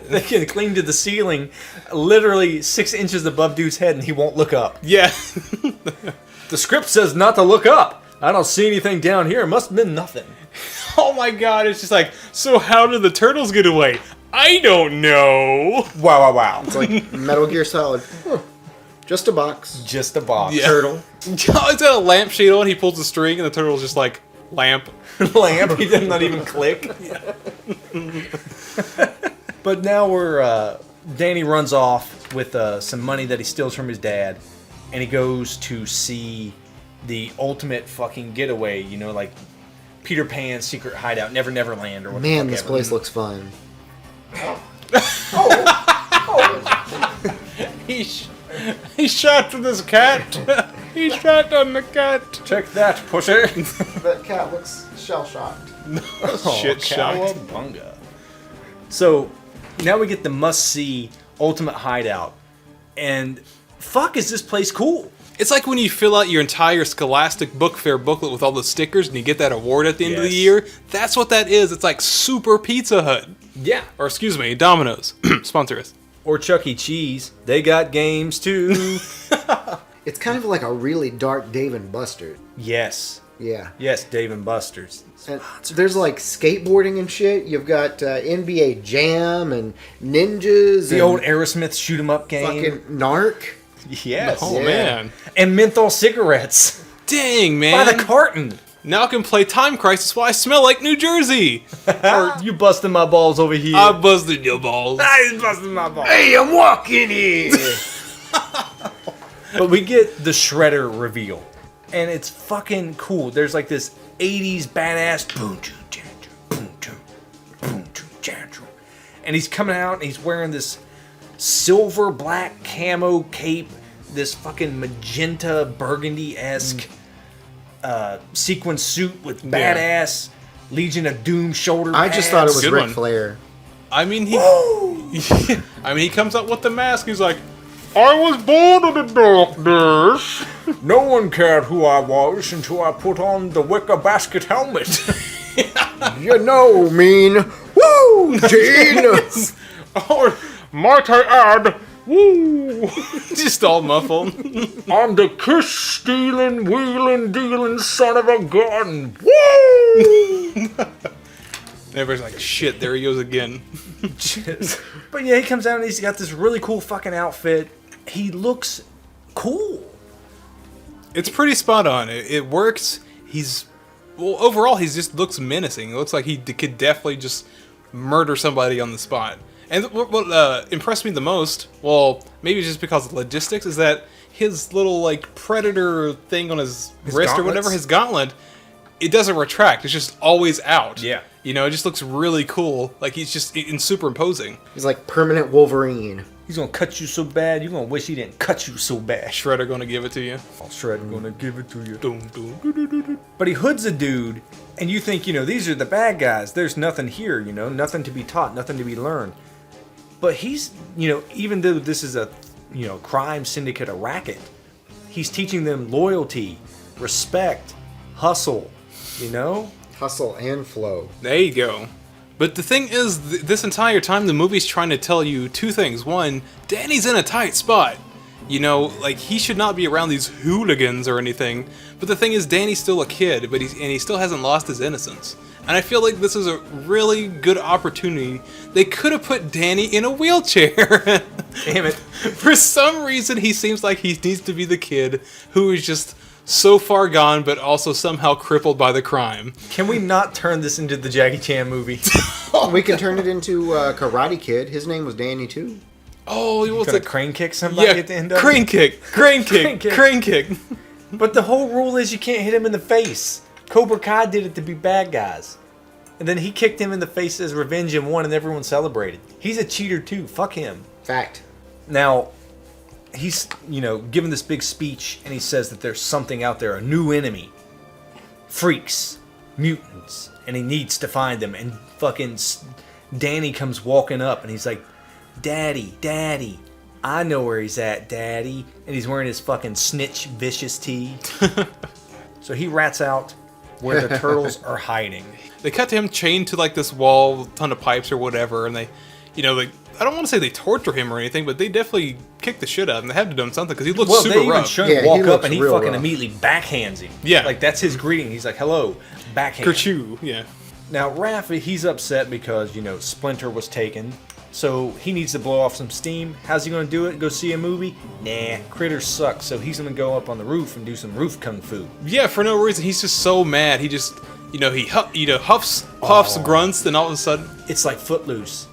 They can cling to the ceiling, literally 6 inches above dude's head, and he won't look up. Yeah. The script says not to look up. I don't see anything down here. It must have been nothing. Oh my god, it's just like, so how did the turtles get away? I don't know. Wow. It's like Metal Gear Solid. Huh. Just a box. Just a box. Yeah. Turtle. It's got a lampshade on, he pulls the string, and the turtle's just like, lamp. Lamp. He did not even click. But now Danny runs off with some money that he steals from his dad, and he goes to see the ultimate fucking getaway. Like Peter Pan's secret hideout, Never Never Land, or what the Man, fuck this ever. place looks fun. He shot at this cat. He shot on the cat. Check that, pussy. That cat looks shell-shocked. Shit shocked. Cowabunga. So now we get the must-see ultimate hideout, and fuck, is this place cool? It's like when you fill out your entire Scholastic Book Fair booklet with all the stickers and you get that award at the end of the Yes. year. That's what that is. It's like Super Pizza Hut. Yeah. Or excuse me, Domino's. Sponsor us. Or Chuck E. Cheese. They got games too. It's kind of like a really dark Dave and Buster's. Yes. Yeah. Yes, Dave and Buster's. And there's like skateboarding and shit. You've got NBA Jam and ninjas. The and old Aerosmith shoot 'em up game. fucking Narc. Yes. Oh, Yeah. man. And menthol cigarettes. Dang, By man. the carton. Now I can play Time Crisis while I smell like New Jersey. Or you busting my balls over here. I busted your balls. I busting my balls. Hey, I'm walking here. But we get the Shredder reveal. And it's fucking cool. There's like this 80s badass boom choo chantrum, boom choo, boom choo chantrum. And he's coming out and he's wearing this silver black camo cape, this fucking magenta burgundy-esque sequin suit with badass Legion of Doom shoulder I just thought it was Good Ric one. Flair. I mean, he comes up with the mask. He's like, I was born in the darkness. No one cared who I was until I put on the wicker basket helmet. You know, mean. Woo, Gene. Might I add, woo! Just all muffled. I'm the kiss-stealing, wheeling-dealing son of a gun. Woo! Everybody's like, shit, there he goes again. But yeah, he comes out and he's got this really cool fucking outfit. He looks cool. It's pretty spot on. It works. Overall, he just looks menacing. It looks like he could definitely just murder somebody on the spot. And what impressed me the most, well, maybe just because of logistics, is that his little, like, predator thing on his wrist or whatever, his gauntlet, it doesn't retract. It's just always out. Yeah. You know, it just looks really cool. Like, he's just superimposing. He's like permanent Wolverine. He's gonna cut you so bad, you're gonna wish he didn't cut you so bad. Shredder gonna give it to you. Shredder gonna give it to you. Dum, dum, doo, doo, doo, doo. But he hoods a dude, and you think, these are the bad guys. There's nothing here, nothing to be taught, nothing to be learned. But he's, even though this is a, crime syndicate, a racket, he's teaching them loyalty, respect, hustle, Hustle and flow. There you go. But the thing is, this entire time the movie's trying to tell you two things. One, Danny's in a tight spot. Like, he should not be around these hooligans or anything. But the thing is, Danny's still a kid, but he still hasn't lost his innocence. And I feel like this is a really good opportunity. They could have put Danny in a wheelchair. Damn it. For some reason, he seems like he needs to be the kid who is just so far gone, but also somehow crippled by the crime. Can we not turn this into the Jackie Chan movie? We can turn it into Karate Kid. His name was Danny too. Oh, he was Gonna crane kick somebody at the end of crane it? kick, crane kick, crane kick. But the whole rule is you can't hit him in the face. Cobra Kai did it to be bad guys. And then he kicked him in the face as revenge and won, and everyone celebrated. He's a cheater too. Fuck him. Fact. Now, he's, giving this big speech, and he says that there's something out there, a new enemy. Freaks. Mutants. And he needs to find them. And fucking Danny comes walking up, and he's like, Daddy, Daddy, I know where he's at, Daddy. And he's wearing his fucking snitch vicious tee. So he rats out where the turtles are hiding. They cut to him chained to like this wall, ton of pipes or whatever, and they, like, I don't want to say they torture him or anything, but they definitely kick the shit out of him. They have to do something because he looks super they even rough. show him walk he up and he looks real fucking rough. immediately backhands him. Yeah. Like, that's his greeting. He's like, hello, backhand. Kerchoo, yeah. Now, Raph, he's upset because, Splinter was taken. So he needs to blow off some steam. How's he going to do it? Go see a movie? Nah, critters suck. So he's going to go up on the roof and do some roof kung fu. Yeah, for no reason. He's just so mad. He just, he huffs, puffs, grunts, then all of a sudden, It's like Footloose.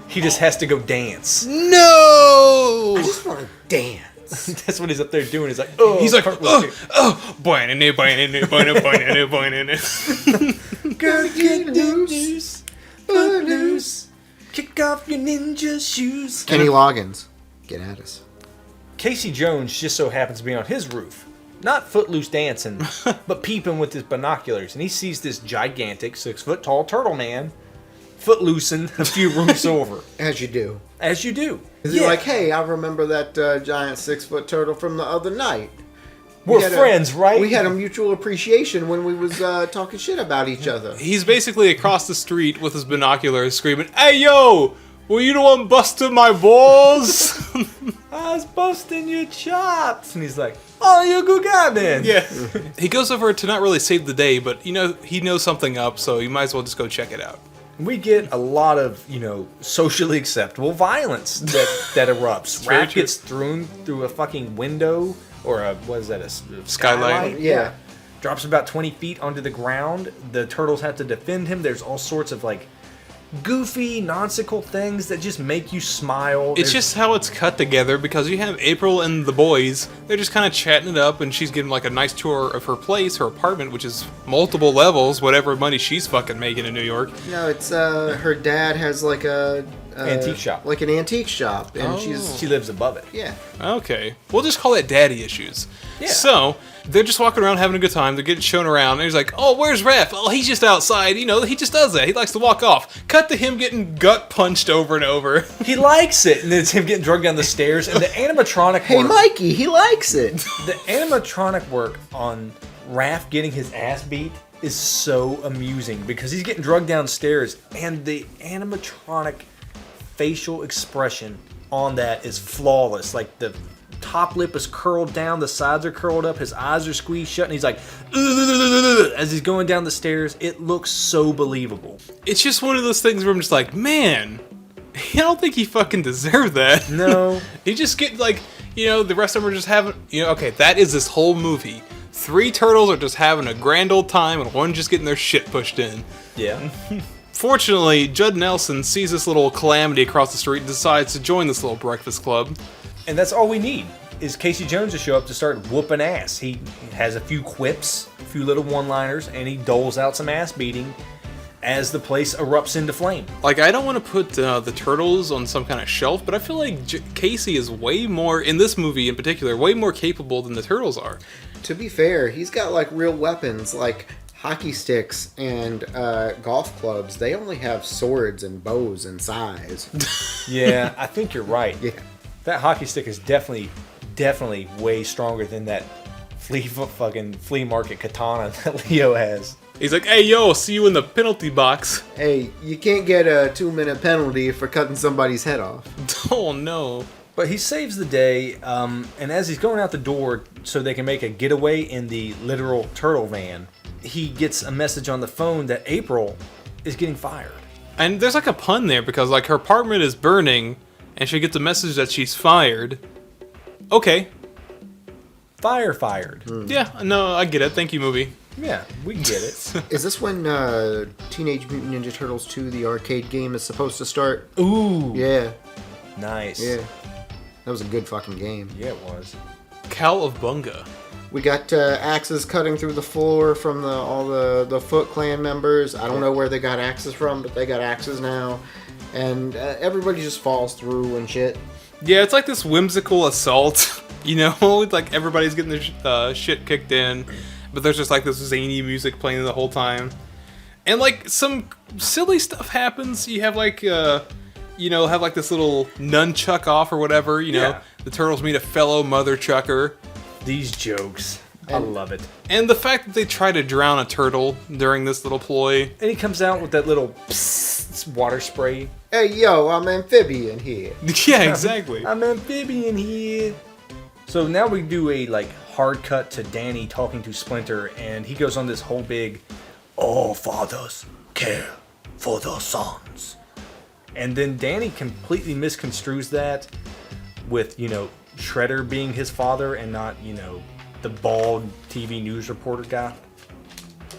He just has to go dance. no! I just want to dance. That's what he's up there doing. He's like, oh, He's like, cartwheel kick. Girl, get loose, Footloose. Kick off your ninja shoes. Kenny Loggins, get at us. Casey Jones just so happens to be on his roof. Not footloose dancing, but peeping with his binoculars. And he sees this gigantic 6-foot-tall turtle man footloosing a few roofs over. As you do. As you do. He's like, hey, I remember that giant 6-foot turtle from the other night. We're had friends, right? We had a mutual appreciation when we was talking shit about each other. He's basically across the street with his binoculars screaming, "Hey, yo! Were you the one busting my balls?" I was busting your chops. And he's like, oh, you a good guy, man. Yeah. He goes over to not really save the day, but, he knows something up, so you might as well just go check it out. We get a lot of, socially acceptable violence that erupts. very Raph true. gets thrown through a fucking window, or a Skylight. skylight? Yeah. Drops about 20 feet onto the ground. The turtles have to defend him. There's all sorts of, goofy, nonsensical things that just make you smile. It's just how it's cut together, because you have April and the boys, they're just kind of chatting it up, and she's getting a nice tour of her place, her apartment, which is multiple levels, whatever money she's fucking making in New York. No, it's her dad has a Antique shop. like an antique shop, and she lives above it. yeah. Okay. We'll just call it daddy issues. Yeah. So, they're just walking around having a good time. They're getting shown around. And he's like, oh, where's Raph? Oh, he's just outside. He just does that. He likes to walk off. Cut to him getting gut punched over and over. He likes it, and then it's him getting drugged down the stairs, and the animatronic Hey, work, Mikey, he likes it. the animatronic work on Raph getting his ass beat is so amusing because he's getting drugged downstairs, and the animatronic facial expression on that is flawless. Like the top lip is curled down, the sides are curled up, his eyes are squeezed shut, and he's like, as he's going down the stairs. It looks so believable. It's just one of those things where I'm just like, man, I don't think he fucking deserved that. No. He just get like, the rest of them are just having, okay, that is this whole movie. 3 turtles are just having a grand old time, and one just getting their shit pushed in. Yeah. Fortunately, Judd Nelson sees this little calamity across the street and decides to join this little breakfast club. And that's all we need, is Casey Jones to show up to start whooping ass. He has a few quips, a few little one-liners, and he doles out some ass beating as the place erupts into flame. Like, I don't want to put the turtles on some kind of shelf, but I feel like Casey is way more, in this movie in particular, way more capable than the turtles are. To be fair, he's got like real weapons, like hockey sticks and golf clubs. They only have swords and bows and size. Yeah, I think you're right. Yeah. That hockey stick is definitely way stronger than that flea market katana that Leo has. He's like, hey, yo, see you in the penalty box. Hey, you can't get a 2-minute penalty for cutting somebody's head off. Oh, no. But he saves the day, and as he's going out the door so they can make a getaway in the literal turtle van, he gets a message on the phone that April is getting fired. And there's like a pun there because like her apartment is burning and she gets a message that she's fired. Okay. Fired. Yeah, no, I get it. Thank you, movie. Yeah, we get it. Is this when Teenage Mutant Ninja Turtles 2, the arcade game, is supposed to start? Ooh. Yeah. Nice. Yeah. That was a good fucking game. Yeah, it was. Cal of Bunga. We got axes cutting through the floor from all the Foot Clan members. I don't know where they got axes from, but they got axes now. And everybody just falls through and shit. Yeah, it's like this whimsical assault, like everybody's getting their shit kicked in, but there's just like this zany music playing the whole time. And like some silly stuff happens. You have like, have like this little nunchuck off or whatever, Yeah. The turtles meet a fellow mother chucker. These jokes. I love it. And the fact that they try to drown a turtle during this little ploy. And he comes out with that little psst, water spray. Hey, yo, I'm amphibian here. Yeah, exactly. I'm amphibian here. So now we do a hard cut to Danny talking to Splinter, and he goes on this whole big, all fathers care for their sons. And then Danny completely misconstrues that with, Shredder being his father and not, the bald TV news reporter guy.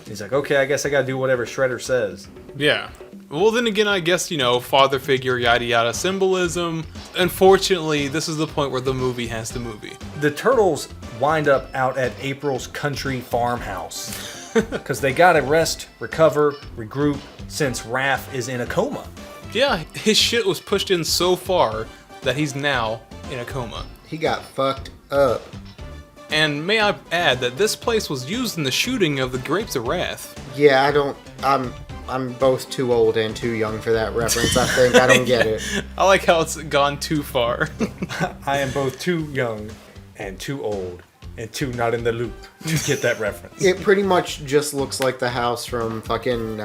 He's like, okay, I guess I gotta do whatever Shredder says. Yeah. Well, then again, I guess, father figure, yada yada, symbolism. Unfortunately, this is the point where the movie has the movie. The turtles wind up out at April's country farmhouse because they gotta rest, recover, regroup since Raph is in a coma. Yeah, his shit was pushed in so far that he's now in a coma. He got fucked up. And may I add that this place was used in the shooting of the Grapes of Wrath. Yeah, I'm both too old and too young for that reference, I think. I don't get it. I like how it's gone too far. I am both too young and too old and too not in the loop to get that reference. It pretty much just looks like the house from fucking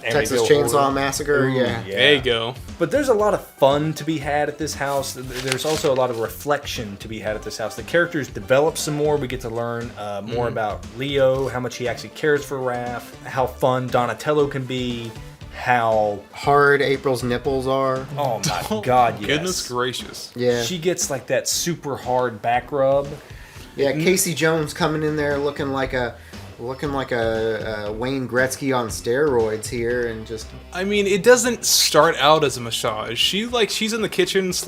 Texas Chainsaw Horror. Massacre. Ooh, Yeah. There you go. But there's a lot of fun to be had at this house. There's also a lot of reflection to be had at this house. The characters develop some more. We get to learn more about Leo, how much he actually cares for Raph, how fun Donatello can be, how Hard April's nipples are. oh my god, yes. Goodness gracious. Yeah. She gets like that super hard back rub. Yeah, Casey Jones coming in there looking like a Wayne Gretzky on steroids here, and just I mean, it doesn't start out as a massage. She's in the kitchen /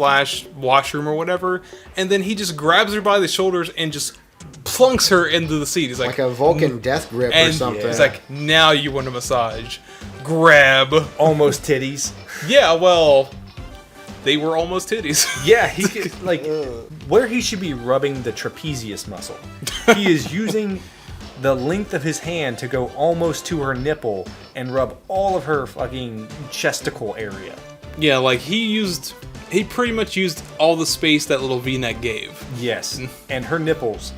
washroom or whatever, and then he just grabs her by the shoulders and just plunks her into the seat. He's like a Vulcan death grip or something. He's like, now you want a massage. Grab. Almost titties. Yeah, well, they were almost titties. Yeah, he could, like where he should be rubbing the trapezius muscle. He is using the length of his hand to go almost to her nipple and rub all of her fucking chesticle area. Yeah, like he pretty much used all the space that little V-neck gave. Yes, and her nipples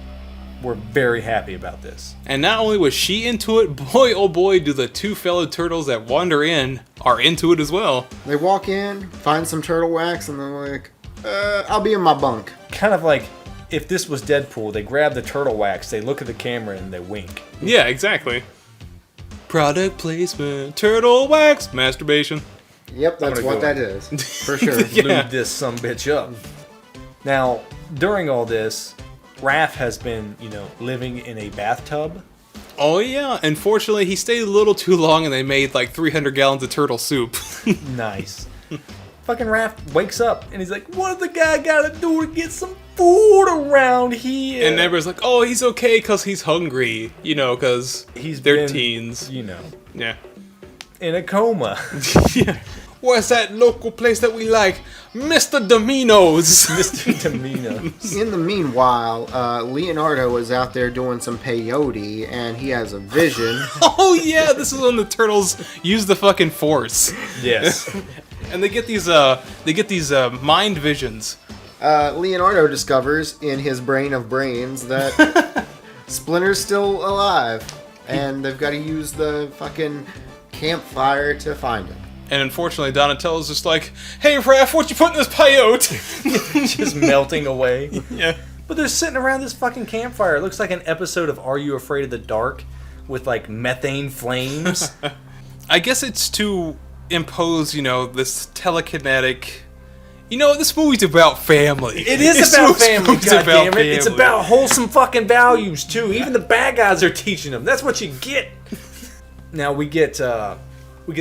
were very happy about this. And not only was she into it, boy oh boy do the two fellow turtles that wander in are into it as well. They walk in, find some turtle wax, and they're like, I'll be in my bunk. Kind of like if this was Deadpool, they grab the turtle wax, they look at the camera, and they wink. Yeah, exactly. Product placement, turtle wax, masturbation. Yep, that's what that is. For sure. Yeah. Lube this sumbitch up. Now, during all this, Raph has been, living in a bathtub. Oh yeah, unfortunately he stayed a little too long and they made like 300 gallons of turtle soup. Nice. Fucking Raph wakes up and he's like, what does the guy gotta do to get some food around here? And everyone's like, oh, he's okay because he's hungry, because they're teens. Yeah. In a coma. Yeah. Where's that local place that we like? Mr. Domino's. Mr. Domino's. In the meanwhile, Leonardo is out there doing some peyote, and he has a vision. Oh yeah, this is when the turtles use the fucking force. Yes. And they get these mind visions. Leonardo discovers in his brain of brains that Splinter's still alive, and they've got to use the fucking campfire to find him. And unfortunately, Donatello's just like, hey, Raph, what you put in this peyote? Just melting away. Yeah. But they're sitting around this fucking campfire. It looks like an episode of Are You Afraid of the Dark with, like, methane flames. I guess it's to impose, this telekinetic... this movie's about family. It is about family, goddammit. It's about wholesome fucking values, too. Even the bad guys are teaching them. That's what you get. Now, we get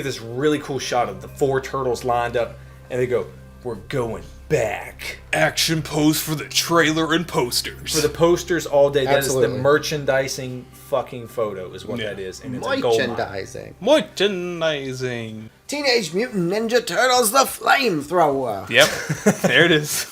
this really cool shot of the 4 turtles lined up, and they go, we're going back. Action pose for the trailer and posters. For the posters all day. Absolutely. That is the merchandising fucking photo is what that is. And it's a gold mine. Merchandising. Teenage Mutant Ninja Turtles, the Flamethrower. Yep, there it is.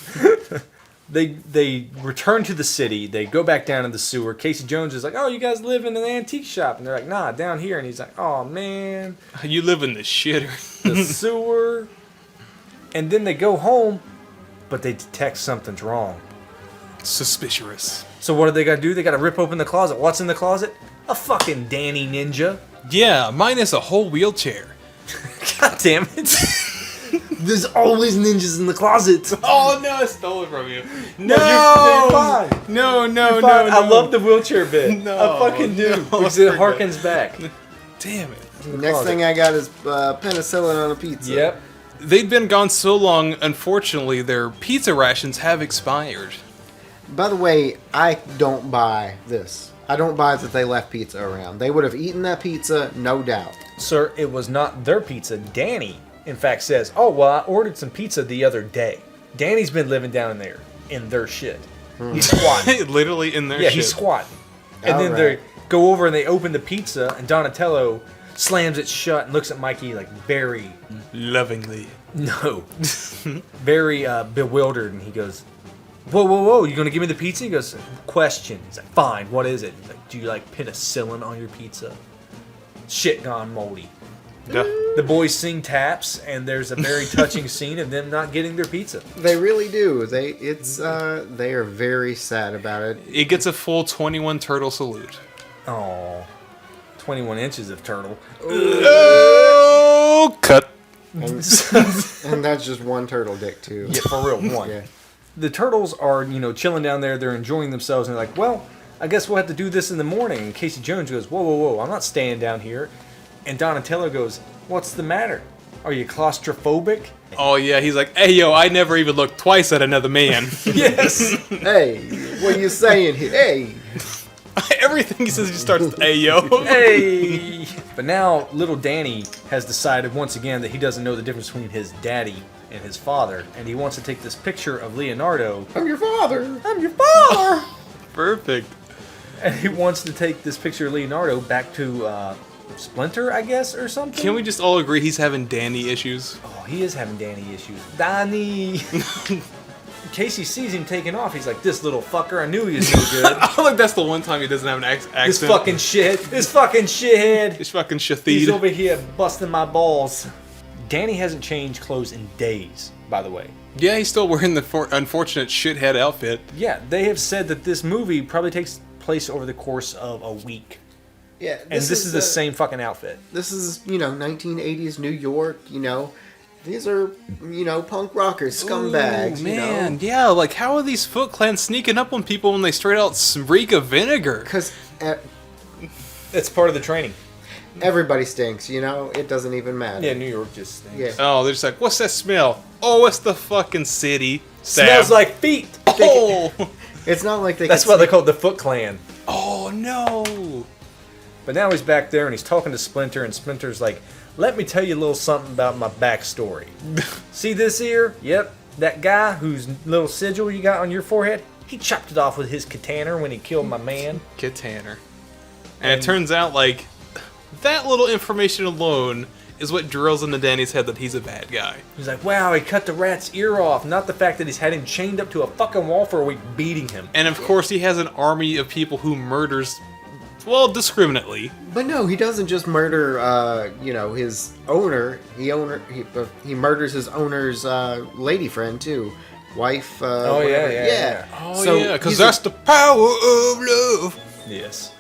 They return to the city. They go back down in the sewer. Casey Jones is like, oh, you guys live in an antique shop. And they're like, nah, down here. And he's like, oh, man. You live in the shitter. The sewer. And then they go home, but they detect something's wrong. Suspicious. So what do they got to do? They got to rip open the closet. What's in the closet? A fucking Danny Ninja. Yeah, minus a whole wheelchair. God damn it. There's always ninjas in the closet. Oh no, I stole it from you. No, you're fine. No. I love the wheelchair bit. No, I fucking do. no, Because it harkens back. Damn it. Next thing I got is penicillin on a pizza. Yep. They've been gone so long, unfortunately, their pizza rations have expired. By the way, I don't buy this. I don't buy that they left pizza around. They would have eaten that pizza, no doubt. Sir, it was not their pizza. Danny, in fact, says, oh, well, I ordered some pizza the other day. Danny's been living down in there, in their shit. He's squatting. Literally in their Yeah, shit. he's squatting. And then Alright. they go over and they open the pizza, and Donatello slams it shut and looks at Mikey like very, Lovingly. very bewildered. And he goes, whoa, you gonna give me the pizza? He goes, question. He's like, fine, what is it? He's like, do you like penicillin on your pizza? Shit gone moldy. Duh. The boys sing taps, and there's a very touching scene of them not getting their pizza. They really do. They are very sad about it. It gets a full 21 turtle salute. Oh, 21 inches of turtle. Oh, cut. And that's just one turtle dick too. Yeah, for real, one. Yeah. The turtles are, chilling down there. They're enjoying themselves, and they're like, well, I guess we'll have to do this in the morning. And Casey Jones goes, whoa, I'm not staying down here. And Donatello goes, what's the matter? Are you claustrophobic? Oh yeah, he's like, hey yo, I never even looked twice at another man. Yes. Hey, what are you saying here? Hey. Everything he says, he starts with, hey yo. Hey. But now little Danny has decided once again that he doesn't know the difference between his daddy and his father, and he wants to take this picture of Leonardo. I'm your father. I'm your father. Perfect. And he wants to take this picture of Leonardo back to Splinter, I guess, or something. Can we just all agree he's having Danny issues? Oh, he is having Danny issues. Danny. Casey sees him taking off. He's like, this little fucker, I knew he was no good. I feel like that's the one time he doesn't have an accent. This fucking shithead. This fucking shithead. This fucking He's shatheed. over here busting my balls. Danny hasn't changed clothes in days, by the way. Yeah, he's still wearing the unfortunate shithead outfit. Yeah, they have said that this movie probably takes place over the course of a week. Yeah, And this is the same fucking outfit. This is, 1980s New York, These are, punk rockers, scumbags, Ooh, man, yeah, like how are these Foot Clan sneaking up on people when they straight out reek of vinegar? Because It's part of the training. everybody stinks, It doesn't even matter. Yeah, New York just stinks. Yeah. Oh, they're just like, what's that smell? Oh, it's the fucking city. Smells like feet. Oh, It's not like they That's can why they call it the Foot Clan. oh no. But now he's back there and he's talking to Splinter, and Splinter's like, let me tell you a little something about my backstory. See this here? Yep. That guy whose little sigil you got on your forehead, he chopped it off with his katana when he killed my man. Kit Tanner. And it turns out, like, that little information alone is what drills into Danny's head that he's a bad guy. He's like, wow, he cut the rat's ear off. Not the fact that he's had him chained up to a fucking wall for a week beating him. And of course, he has an army of people who murders, well, discriminately. But no, he doesn't just murder, his owner. He murders his owner's lady friend too, wife. Oh, whatever. yeah. Oh, So yeah, because he's that's the power of love. Yes.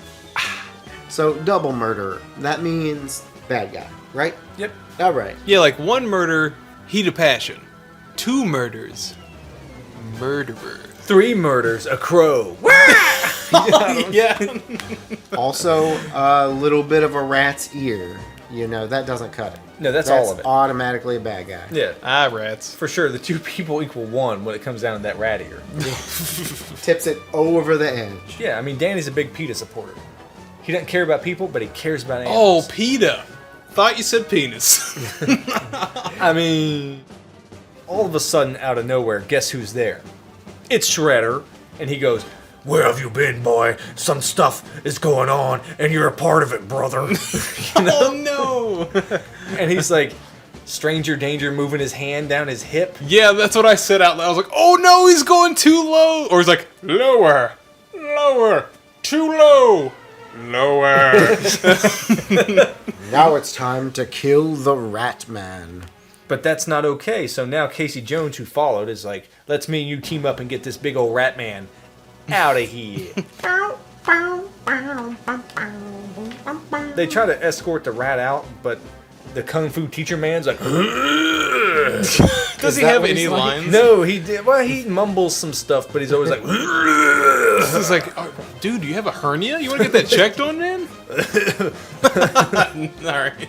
So double murder. That means bad guy, right? Yep. All right. Yeah, like one murder, heat of passion. 2 murders, murderer. 3 murders, a crow. Yeah. Also, a little bit of a rat's ear. That doesn't cut it. No, that's all of it. Automatically a bad guy. Yeah. Ah, rats. For sure, the 2 people equal 1 when it comes down to that rat ear. Tips it over the edge. Yeah, I mean, Danny's a big PETA supporter. He doesn't care about people, but he cares about Oh, animals. PETA. Thought you said penis. I mean, all of a sudden, out of nowhere, guess who's there? It's Shredder, and he goes, "Where have you been, boy? Some stuff is going on, and you're a part of it, brother." Oh, no. And he's like, stranger danger, moving his hand down his hip. Yeah, that's what I said out loud. I was like, oh, no, he's going too low. Or he's like, lower, lower, too low, lower. Now it's time to kill the Rat Man. But that's not okay, so now Casey Jones, who followed, is like, let's me and you team up and get this big old rat man out of here. They try to escort the rat out, but the kung fu teacher man's like, Does he that have what any he's like? lines? no, he did. Well, he mumbles some stuff, but he's always like, He's like, oh, dude, do you have a hernia? You want to get that checked on, man? All right.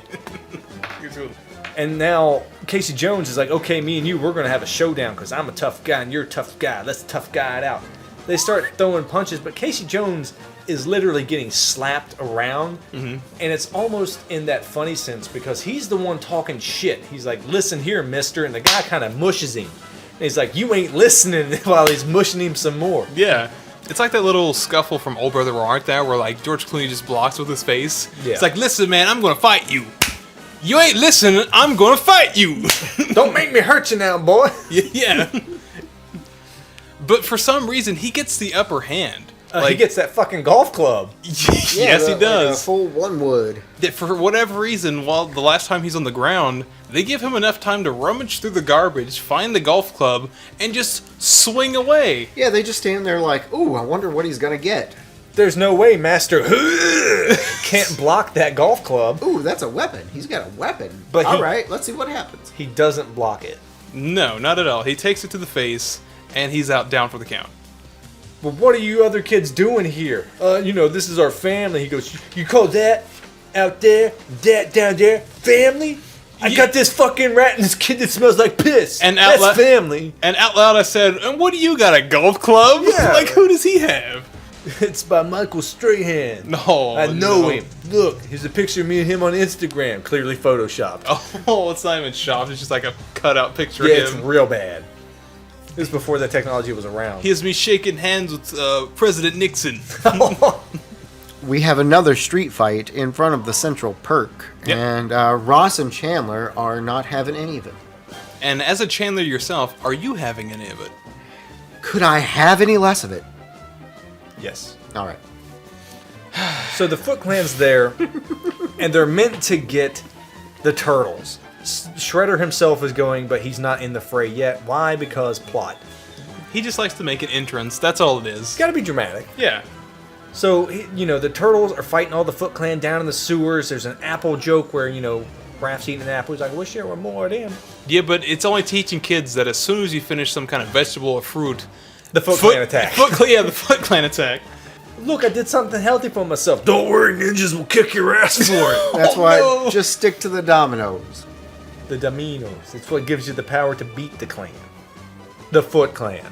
and now Casey Jones is like, okay, me and you, we're gonna have a showdown because I'm a tough guy and you're a tough guy. Let's tough guy it out. They start throwing punches, but Casey Jones is literally getting slapped around, and it's almost in that funny sense because he's the one talking shit. He's like, listen here, mister, and the guy kind of mushes him. And he's like, you ain't listening, while he's mushing him some more. Yeah. It's like that little scuffle from Old Brother Where Art Thou where, like, George Clooney just blocks with his face. Yeah. It's like, listen, man, I'm going to fight you. You ain't listening, I'm going to fight you. Don't make me hurt you now, boy. Yeah. But for some reason, he gets the upper hand. He gets that fucking golf club. Yes, he Like a does. full one wood. That for whatever reason, while the last time he's on the ground, they give him enough time to rummage through the garbage, find the golf club, and just swing away. Yeah, they just stand there like, ooh, I wonder what he's gonna get. There's no way Master can't block that golf club. Ooh, that's a weapon. He's got a weapon. But all he- right, let's see what happens. He doesn't block it. No, not at all. He takes it to the face, and he's out down for the count. But what are you other kids doing here? This is our family. He goes, you call that out there, that down there, family? I Yeah. got this fucking rat and this kid that smells like piss. And that's out family. And out loud I said, and what do you got, a golf club? Yeah. Like, who does he have? It's by Michael Strahan. No. I know no. him. Look, here's a picture of me and him on Instagram. Clearly photoshopped. Oh, it's not even shopped. It's just like a cutout picture yeah, of it's him. real bad. This is before that technology was around. He has me shaking hands with President Nixon. We have another street fight in front of the Central Perk, Yep. and Ross and Chandler are not having any of it. And as a Chandler yourself, are you having any of it? Could I have any less of it? Yes. All right. So the Foot Clan's there, and they're meant to get the turtles. Shredder himself is going, but he's not in the fray yet. Why? Because plot. He just likes to make an entrance. That's all it is. It's gotta be dramatic. Yeah. So, the turtles are fighting all the Foot Clan down in the sewers. There's an apple joke where, Raph's eating an apple. He's like, we'll share with more of them. Yeah, but it's only teaching kids that as soon as you finish some kind of vegetable or fruit, The Foot Clan attack. The Foot Clan attack. Look, I did something healthy for myself. Don't worry, ninjas will kick your ass for it. That's why just stick to the dominoes. The Dominos. It's what gives you the power to beat the clan. The Foot Clan.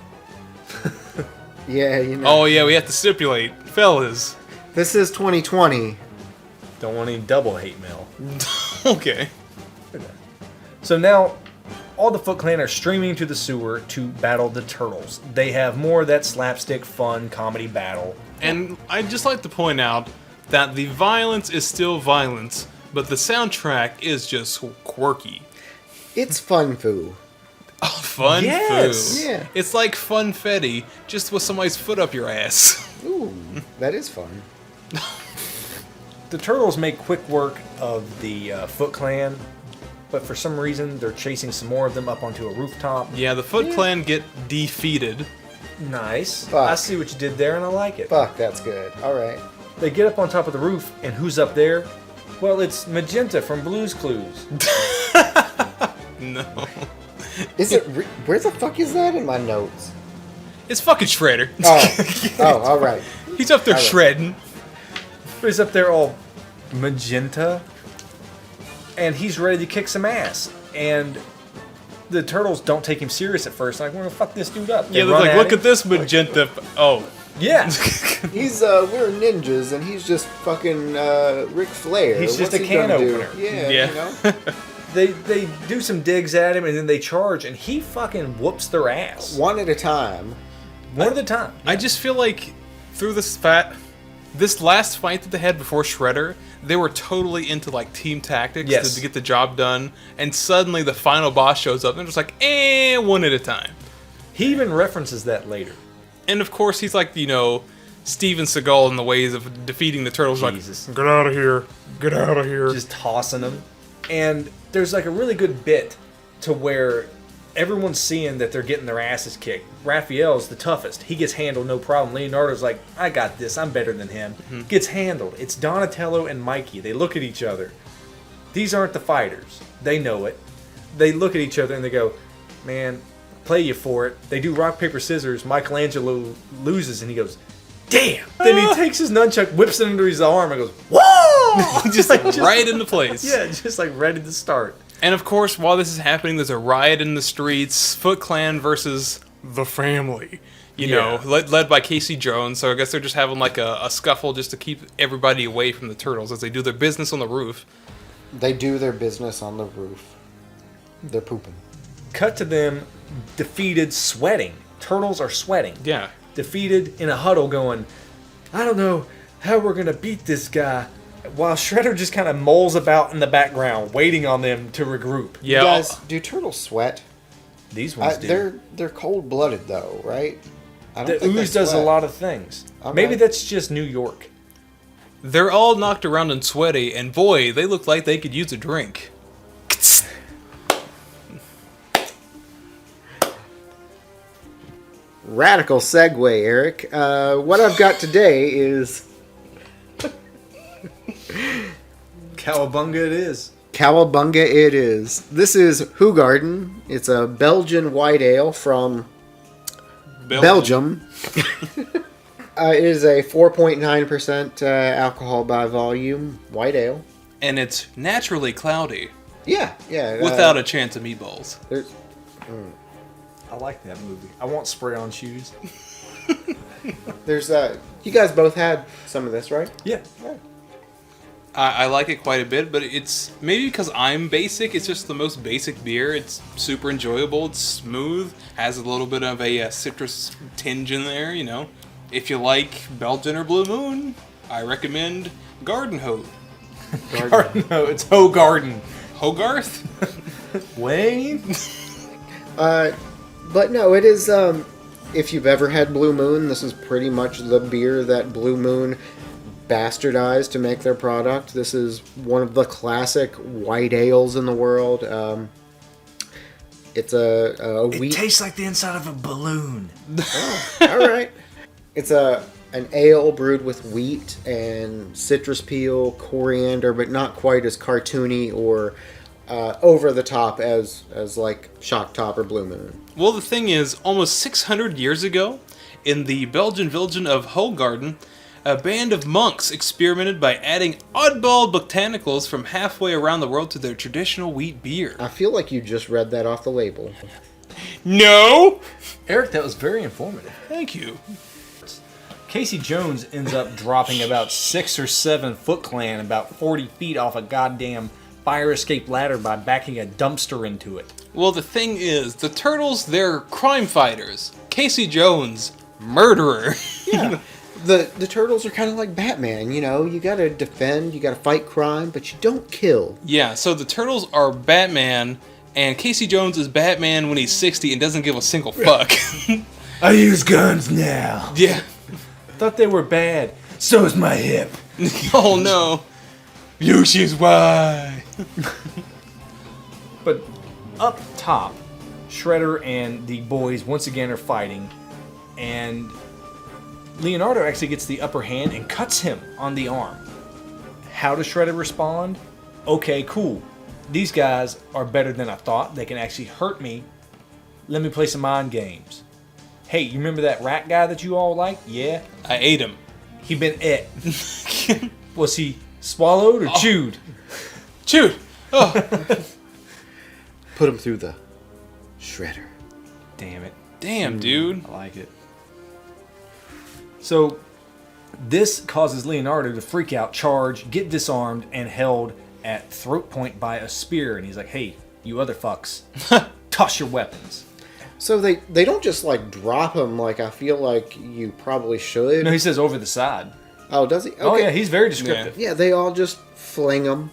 Yeah, Oh, yeah, we have to stipulate. Fellas. This is 2020. Don't want any double hate mail. Okay. So now, all the Foot Clan are streaming to the sewer to battle the turtles. They have more of that slapstick, fun, comedy battle. And I'd just like to point out that the violence is still violence, but the soundtrack is just quirky. It's fun foo. Oh, fun Yes! food. Yeah. It's like funfetti, just with somebody's foot up your ass. Ooh, that is fun. The turtles make quick work of the Foot Clan, but for some reason they're chasing some more of them up onto a rooftop. Yeah, the Foot Clan get defeated. Nice. Fuck. I see what you did there and I like it. Fuck, that's good. All right. They get up on top of the roof, and who's up there? Well, it's Magenta from Blue's Clues. No. Is it? Where the fuck is that in my notes? It's fucking Shredder. Oh, all right. He's up there All right. shredding. He's up there all magenta, and he's ready to kick some ass. And the turtles don't take him serious at first. Like, we're gonna fuck this dude up. They Yeah, they're run like, at look him. at this magenta. Oh. Yeah, He's we're ninjas, and he's just fucking Ric Flair. He's just What's a he can gonna do? opener. Yeah, Yeah. you know. they do some digs at him, and then they charge, and he fucking whoops their ass One at a time. one at a time. I just feel like through this last fight that they had before Shredder, they were totally into like team tactics Yes. to get the job done, and suddenly the final boss shows up and they're just like, one at a time. He even references that later. And of course he's like, Steven Seagal in the ways of defeating the turtles. Jesus. Like, get out of here, get out of here. Just tossing them. And there's like a really good bit to where everyone's seeing that they're getting their asses kicked. Raphael's the toughest. He gets handled no problem. Leonardo's like, I got this. I'm better than him. Gets handled. It's Donatello and Mikey. They look at each other. These aren't the fighters. They know it. They look at each other and they go, man, play you for it. They do rock, paper, scissors. Michelangelo loses and he goes, damn. Then he takes his nunchuck, whips it under his arm and goes, whoa! just like right into place. Yeah, just like ready to start. And of course, while this is happening, there's a riot in the streets. Foot Clan versus the family. You know, led by Casey Jones. So I guess they're just having like a scuffle just to keep everybody away from the turtles as they do their business on the roof. They do their business on the roof. They're pooping. Cut to them defeated, sweating. Turtles are sweating. Yeah. Defeated in a huddle going, I don't know how we're going to beat this guy. While Shredder just kind of moles about in the background, waiting on them to regroup. Yeah. You guys, do turtles sweat? These ones do. They're cold-blooded, though, right? I The think they ooze does a sweat. lot of things. Okay. Maybe that's just New York. They're all knocked around and sweaty, and boy, they look like they could use a drink. Radical segue, Eric. What I've got today is Cowabunga it is. Cowabunga it is. This is Hoegaarden. It's a Belgian white ale from Belgium. It is a 4.9% alcohol by volume white ale. And it's naturally cloudy, Yeah. without a chance of meatballs. There's, I like that movie. I want spray-on shoes. you guys both had some of this, right? Yeah. I like it quite a bit, but it's maybe because I'm basic. It's just the most basic beer. It's super enjoyable. It's smooth. Has a little bit of a citrus tinge in there. If you like Belgian or Blue Moon, I recommend Garden Hoe. No, it's Hoegaarden. Hogarth? Wayne? But no, it is. If you've ever had Blue Moon, this is pretty much the beer that Blue Moon bastardized to make their product. This is one of the classic white ales in the world. It's a wheat. It tastes like the inside of a balloon. All right. It's a an ale brewed with wheat and citrus peel, coriander, but not quite as cartoony or over the top as like Shock Top or Blue Moon. Well, the thing is, almost 600 years ago, in the Belgian village of Hoegaarden, a band of monks experimented by adding oddball botanicals from halfway around the world to their traditional wheat beer. I feel like you just read that off the label. No! Eric, that was very informative. Thank you. Casey Jones ends up dropping about 6 or 7 Foot Clan about 40 feet off a goddamn fire escape ladder by backing a dumpster into it. Well, the thing is, the Turtles, they're crime fighters. Casey Jones, murderer. Yeah. The Turtles are kind of like Batman, you know? You gotta defend, you gotta fight crime, but you don't kill. Yeah, so the Turtles are Batman, and Casey Jones is Batman when he's 60 and doesn't give a single fuck. I use guns now. Yeah. Thought they were bad. So's my hip. Oh no. Yoshi's why. But up top, Shredder and the boys once again are fighting, and Leonardo actually gets the upper hand and cuts him on the arm. How does Shredder respond? Okay, cool. These guys are better than I thought. They can actually hurt me. Let me play some mind games. Hey, you remember that rat guy that you all like? Yeah? I ate him. He been et. Was he swallowed or chewed? Chewed. Oh. Put him through the shredder. Damn it. Damn, dude. I like it. So, this causes Leonardo to freak out, charge, get disarmed, and held at throat point by a spear. And he's like, hey, you other fucks, toss your weapons. So they don't just like drop him like I feel like you probably should. No, he says over the side. Oh, does he? Okay. Oh, yeah, he's very descriptive. Yeah, they all just fling him.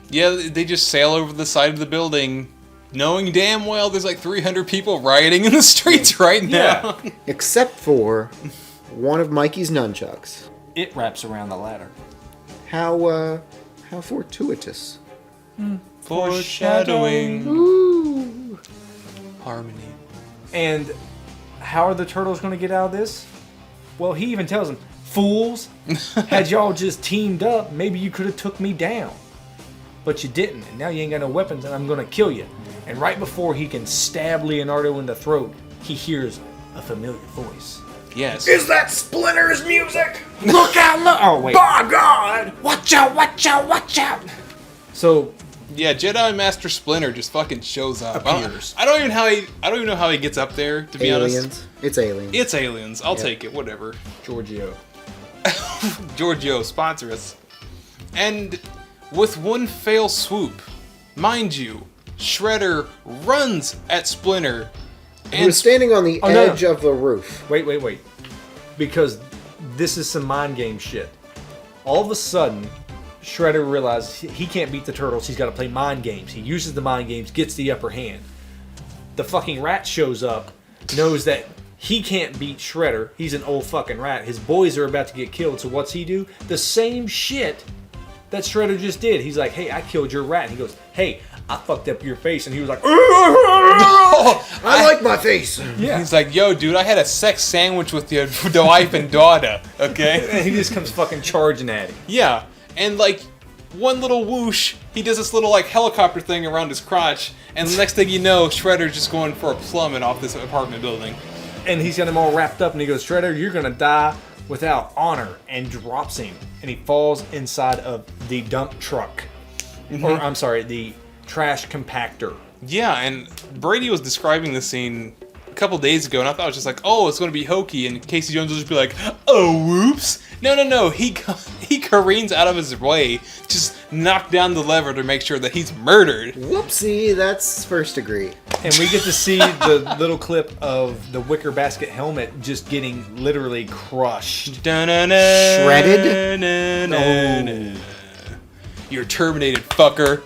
Yeah, they just sail over the side of the building, knowing damn well there's like 300 people rioting in the streets right now. Yeah. Except for one of Mikey's nunchucks. It wraps around the ladder. How fortuitous. Foreshadowing. Ooh. Harmony. And how are the turtles going to get out of this? Well, he even tells them, fools, had y'all just teamed up, maybe you could have took me down. But you didn't, and now you ain't got no weapons, and I'm going to kill you. And right before he can stab Leonardo in the throat, he hears a familiar voice. Yes. Is that Splinter's music? Look out, look! Oh, wait. By God! Watch out, watch out, watch out! So, Yeah, Jedi Master Splinter just fucking shows up. Appears. I don't even know how he gets up there, to be honest. Aliens. It's aliens. It's aliens. I'll Yep. take it, whatever. Giorgio. Giorgio, sponsor us. And with one fail swoop, mind you, Shredder runs at Splinter. He was standing on the Oh, no. edge of the roof. Wait. Because this is some mind game shit. All of a sudden, Shredder realizes he can't beat the turtles. He's got to play mind games. He uses the mind games, gets the upper hand. The fucking rat shows up, knows that he can't beat Shredder. He's an old fucking rat. His boys are about to get killed. So what's he do? The same shit that Shredder just did. He's like, hey, I killed your rat. And he goes, hey, I fucked up your face. And he was like, I like my face. yeah. He's like, yo, dude, I had a sex sandwich with your wife and daughter, okay? And he just comes fucking charging at him. Yeah, and like, one little whoosh, he does this little like helicopter thing around his crotch, and the next thing you know, Shredder's just going for a plummet off this apartment building. And he's got him all wrapped up, and he goes, Shredder, you're gonna die without honor, and drops him. And he falls inside of the dump truck. Or, I'm sorry, the trash compactor. Yeah, and Brady was describing the scene a couple days ago, and I thought it was just like, oh, it's going to be hokey, and Casey Jones will just be like, oh, whoops. No, he careens out of his way, just knock down the lever to make sure that he's murdered. Whoopsie, that's first degree. And we get to see the little clip of the wicker basket helmet just getting literally crushed. Shredded? No. You're terminated, fucker.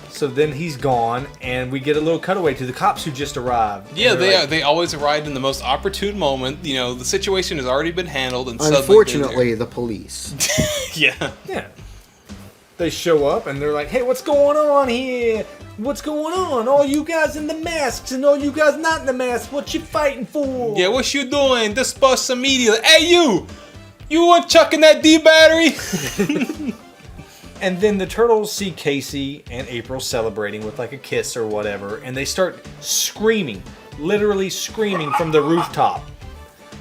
So then he's gone, and we get a little cutaway to the cops who just arrived. Yeah, And they're like, they always arrive in the most opportune moment. You know, the situation has already been handled, and suddenly Unfortunately, the police. yeah. Yeah. They show up, and they're like, hey, what's going on here? What's going on? All you guys in the masks and all you guys not in the masks, what you fighting for? Yeah, what you doing? Disperse immediately. Hey, you! You want chucking that D battery? And then the turtles see Casey and April celebrating with like a kiss or whatever, and they start screaming, literally screaming from the rooftop.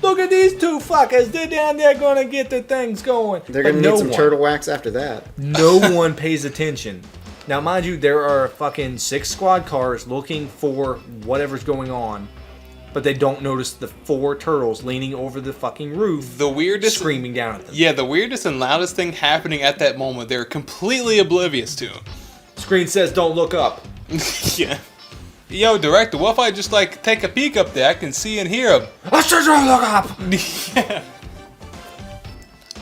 Look at these two fuckers, they're down there gonna get the things going. They're going to need some turtle wax after that. No one pays attention. Now, mind you, there are fucking 6 squad cars looking for whatever's going on, but they don't notice the 4 turtles leaning over the fucking roof, The weirdest, screaming down at them. yeah, the weirdest and loudest thing happening at that moment, they're completely oblivious to. Screen says, "Don't look up." Yeah. Yo, director, what if I just like take a peek up there? I can see and hear him. I said, "Don't look up." Yeah.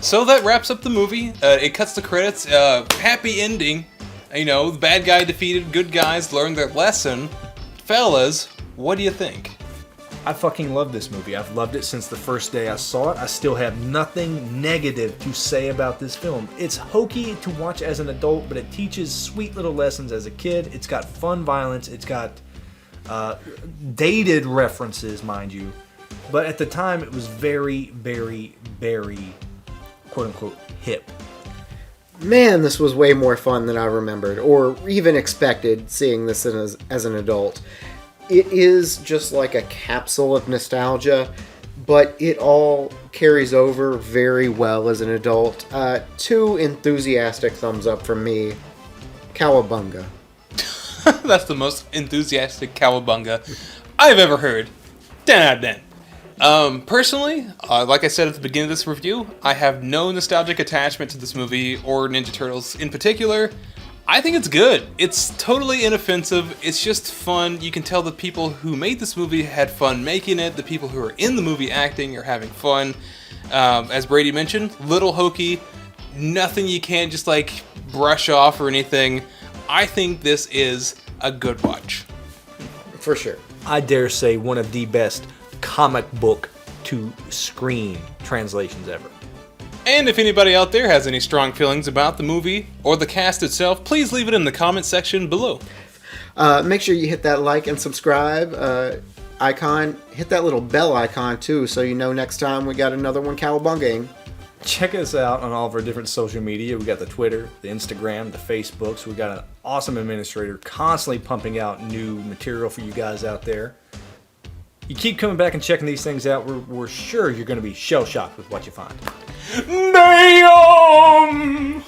So that wraps up the movie. It cuts the credits. Happy ending. You know, the bad guy defeated, good guys learned their lesson. Fellas, what do you think? I fucking love this movie. I've loved it since the first day I saw it. I still have nothing negative to say about this film. It's hokey to watch as an adult, but it teaches sweet little lessons as a kid. It's got fun violence. It's got dated references, mind you. But at the time, it was very, very, very, quote-unquote, hip. Man, this was way more fun than I remembered, or even expected, seeing this as an adult. It is just like a capsule of nostalgia, but it all carries over very well as an adult. 2 enthusiastic thumbs up from me. Cowabunga. That's the most enthusiastic cowabunga I've ever heard. 10 out of 10. Personally, like I said at the beginning of this review, I have no nostalgic attachment to this movie or Ninja Turtles in particular. I think it's good. It's totally inoffensive. It's just fun. You can tell the people who made this movie had fun making it. The people who are in the movie acting are having fun. As Brady mentioned, little hokey. Nothing you can't just like brush off or anything. I think this is a good watch. For sure. I dare say one of the best comic book to screen translations ever. And if anybody out there has any strong feelings about the movie or the cast itself, please leave it in the comment section below. Make sure you hit that like and subscribe icon. Hit that little bell icon too, so you know next time we got another one cowabungaing. Check us out on all of our different social media. We got the Twitter, the Instagram, the Facebook. So we got an awesome administrator constantly pumping out new material for you guys out there. You keep coming back and checking these things out. We're sure you're going to be shell-shocked with what you find. Damn!